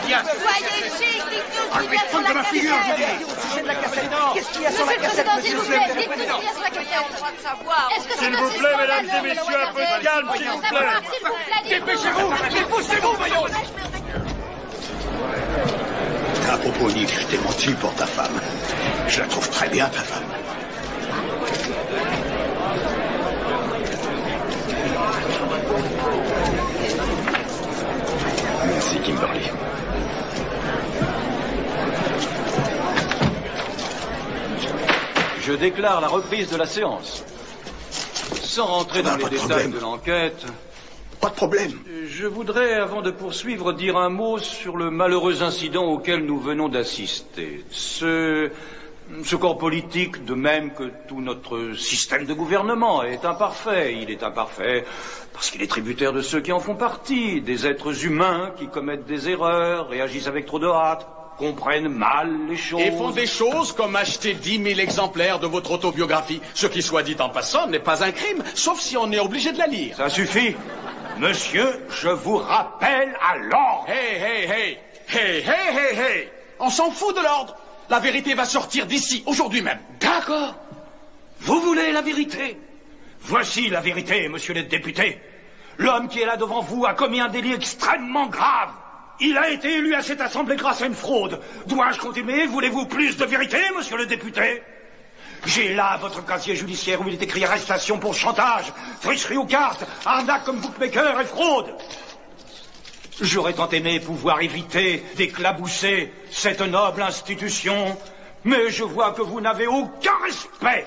A: Viens.
S: Soyez chic, dites-nous
A: Ah, mais prends de ma figure, je dis.
S: Qu'est-ce qu'il y a sur la cassette, s'il vous plaît? Dites-nous ce qu'il y a sur la cassette.
O: S'il vous plaît, mesdames et messieurs, un peu de calme, s'il vous plaît. Dépêchez-vous, dépoussez-vous, voyons.
A: À propos, Nick, je t'ai menti pour ta femme. Je la trouve très bien, ta femme.
L: Merci, Kimberly.
M: Je déclare la reprise de la séance. Sans rentrer dans les détails de l'enquête...
A: Pas de problème.
M: Je voudrais, avant de poursuivre, dire un mot sur le malheureux incident auquel nous venons d'assister. Ce corps politique, de même que tout notre système de gouvernement, est imparfait. Il est imparfait parce qu'il est tributaire de ceux qui en font partie, des êtres humains qui commettent des erreurs, réagissent avec trop de hâte, comprennent mal les choses.
E: Et font des choses comme acheter 10 000 exemplaires de votre autobiographie. Ce qui, soit dit en passant, n'est pas un crime, sauf si on est obligé de la lire.
M: Ça suffit. Monsieur, je vous rappelle à l'ordre.
E: Hey. On s'en fout de l'ordre. La vérité va sortir d'ici, aujourd'hui même.
M: D'accord. Vous voulez la vérité? Voici la vérité, monsieur le député. L'homme qui est là devant vous a commis un délit extrêmement grave. Il a été élu à cette assemblée grâce à une fraude. Dois-je continuer? Voulez-vous plus de vérité, monsieur le député? J'ai là votre casier judiciaire où il est écrit arrestation pour chantage, tricherie aux cartes, arnaque comme bookmaker et fraude. J'aurais tant aimé pouvoir éviter d'éclabousser cette noble institution, mais je vois que vous n'avez aucun respect,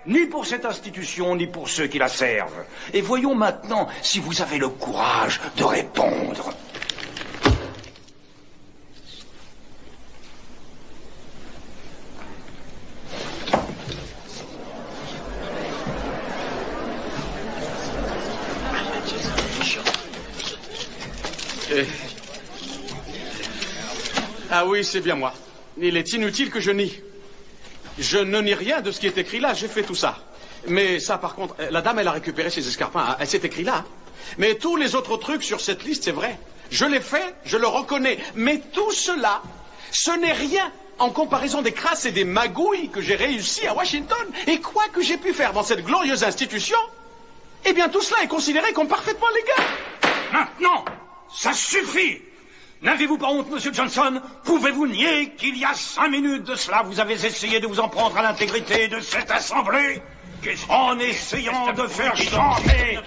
M: ni pour cette institution, ni pour ceux qui la servent. Et voyons maintenant si vous avez le courage de répondre.
E: Ah oui, c'est bien moi. Il est inutile que je nie. Je ne nie rien de ce qui est écrit là, j'ai fait tout ça. Mais ça, par contre, la dame, elle a récupéré ses escarpins, elle s'est écrit là. Mais tous les autres trucs sur cette liste, c'est vrai. Je l'ai fait, je le reconnais. Mais tout cela, ce n'est rien en comparaison des crasses et des magouilles que j'ai réussi à Washington. Et quoi que j'ai pu faire dans cette glorieuse institution, eh bien tout cela est considéré comme parfaitement légal.
M: Maintenant, ça suffit. N'avez-vous pas honte, monsieur Johnson? Pouvez-vous nier qu'il y a 5 minutes de cela, vous avez essayé de vous en prendre à l'intégrité de cette assemblée? En essayant de faire chanter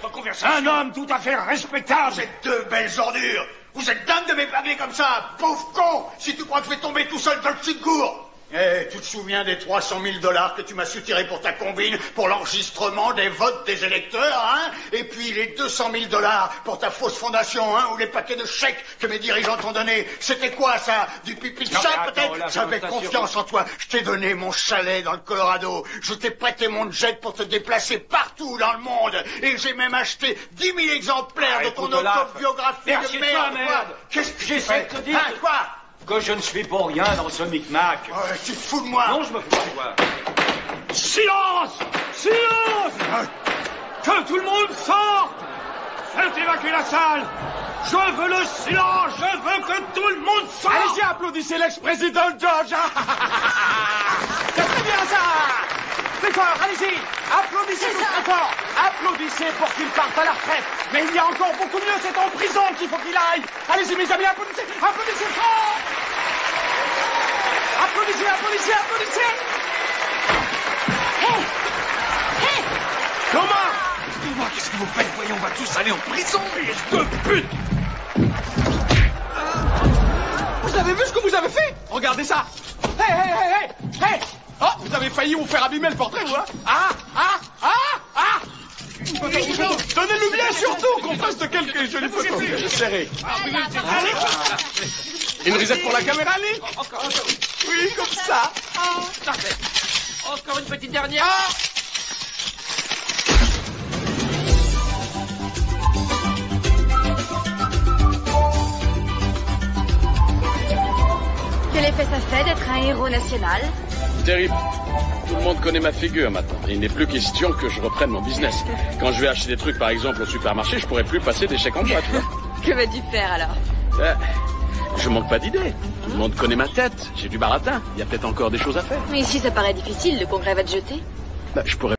M: un homme tout à fait respectable.
A: Vous êtes deux belles ordures. Vous êtes dingue de m'épingler comme ça, pauvre con, si tu crois que je vais tomber tout seul dans le Chigour. Eh, tu te souviens des 300 000 $ que tu m'as su tirer pour ta combine, pour l'enregistrement des votes des électeurs, hein? Et puis les 200 000 $ pour ta fausse fondation, hein? Ou les paquets de chèques que mes dirigeants t'ont donnés. C'était quoi, ça? Du pipi de chat, peut-être? J'avais confiance en toi. Je t'ai donné mon chalet dans le Colorado. Je t'ai prêté mon jet pour te déplacer partout dans le monde. Et j'ai même acheté 10 000 exemplaires de ton autobiographie de merde. Qu'est-ce que j'ai fait? Hein, quoi?
M: Que je ne suis pour rien dans ce micmac.
A: Tu te fous de moi?
M: Non, je me fous de toi. Silence! Silence! Que tout le monde sorte! Faites évacuer la salle! Je veux le silence! Je veux que tout le monde sorte!
O: Allez-y, applaudissez l'ex-président George! C'est très bien ça! Très fort, allez-y! Applaudissez tout très fort! Applaudissez pour qu'il parte à la retraite! Mais il y a encore beaucoup mieux, c'est en prison qu'il faut qu'il aille! Allez-y, mes amis, applaudissez! Applaudissez fort! Applaudissez, applaudissez, applaudissez!
F: Hé! Hé!
O: Comment?
A: Dis-moi, qu'est-ce que vous faites? Voyons, on va tous aller en prison, fils de pute!
O: Vous avez vu ce que vous avez fait? Regardez ça! Hé, hé, hé, hé! Hé! Oh, vous avez failli vous faire abîmer le portrait, vous, hein? Ah! Ah! Ah! Ah! Donnez-le bien surtout qu'on fasse de quelques jolies photos. Je serrai. Une risette pour la caméra, Lee? Oui, comme ça.
I: Parfait. Encore une petite dernière.
J: Quel effet ça fait d'être un héros national?
E: Terrible. Tout le monde connaît ma figure maintenant. Il n'est plus question que je reprenne mon business. Quand je vais acheter des trucs, par exemple, au supermarché, je pourrais plus passer des chèques en bois, tu vois.
J: Que vas-tu faire alors?
E: Je manque pas d'idées. Tout le monde connaît ma tête. J'ai du baratin. Il y a peut-être encore des choses à faire.
J: Mais ici, ça paraît difficile. Le congrès va te jeter.
E: Je pourrais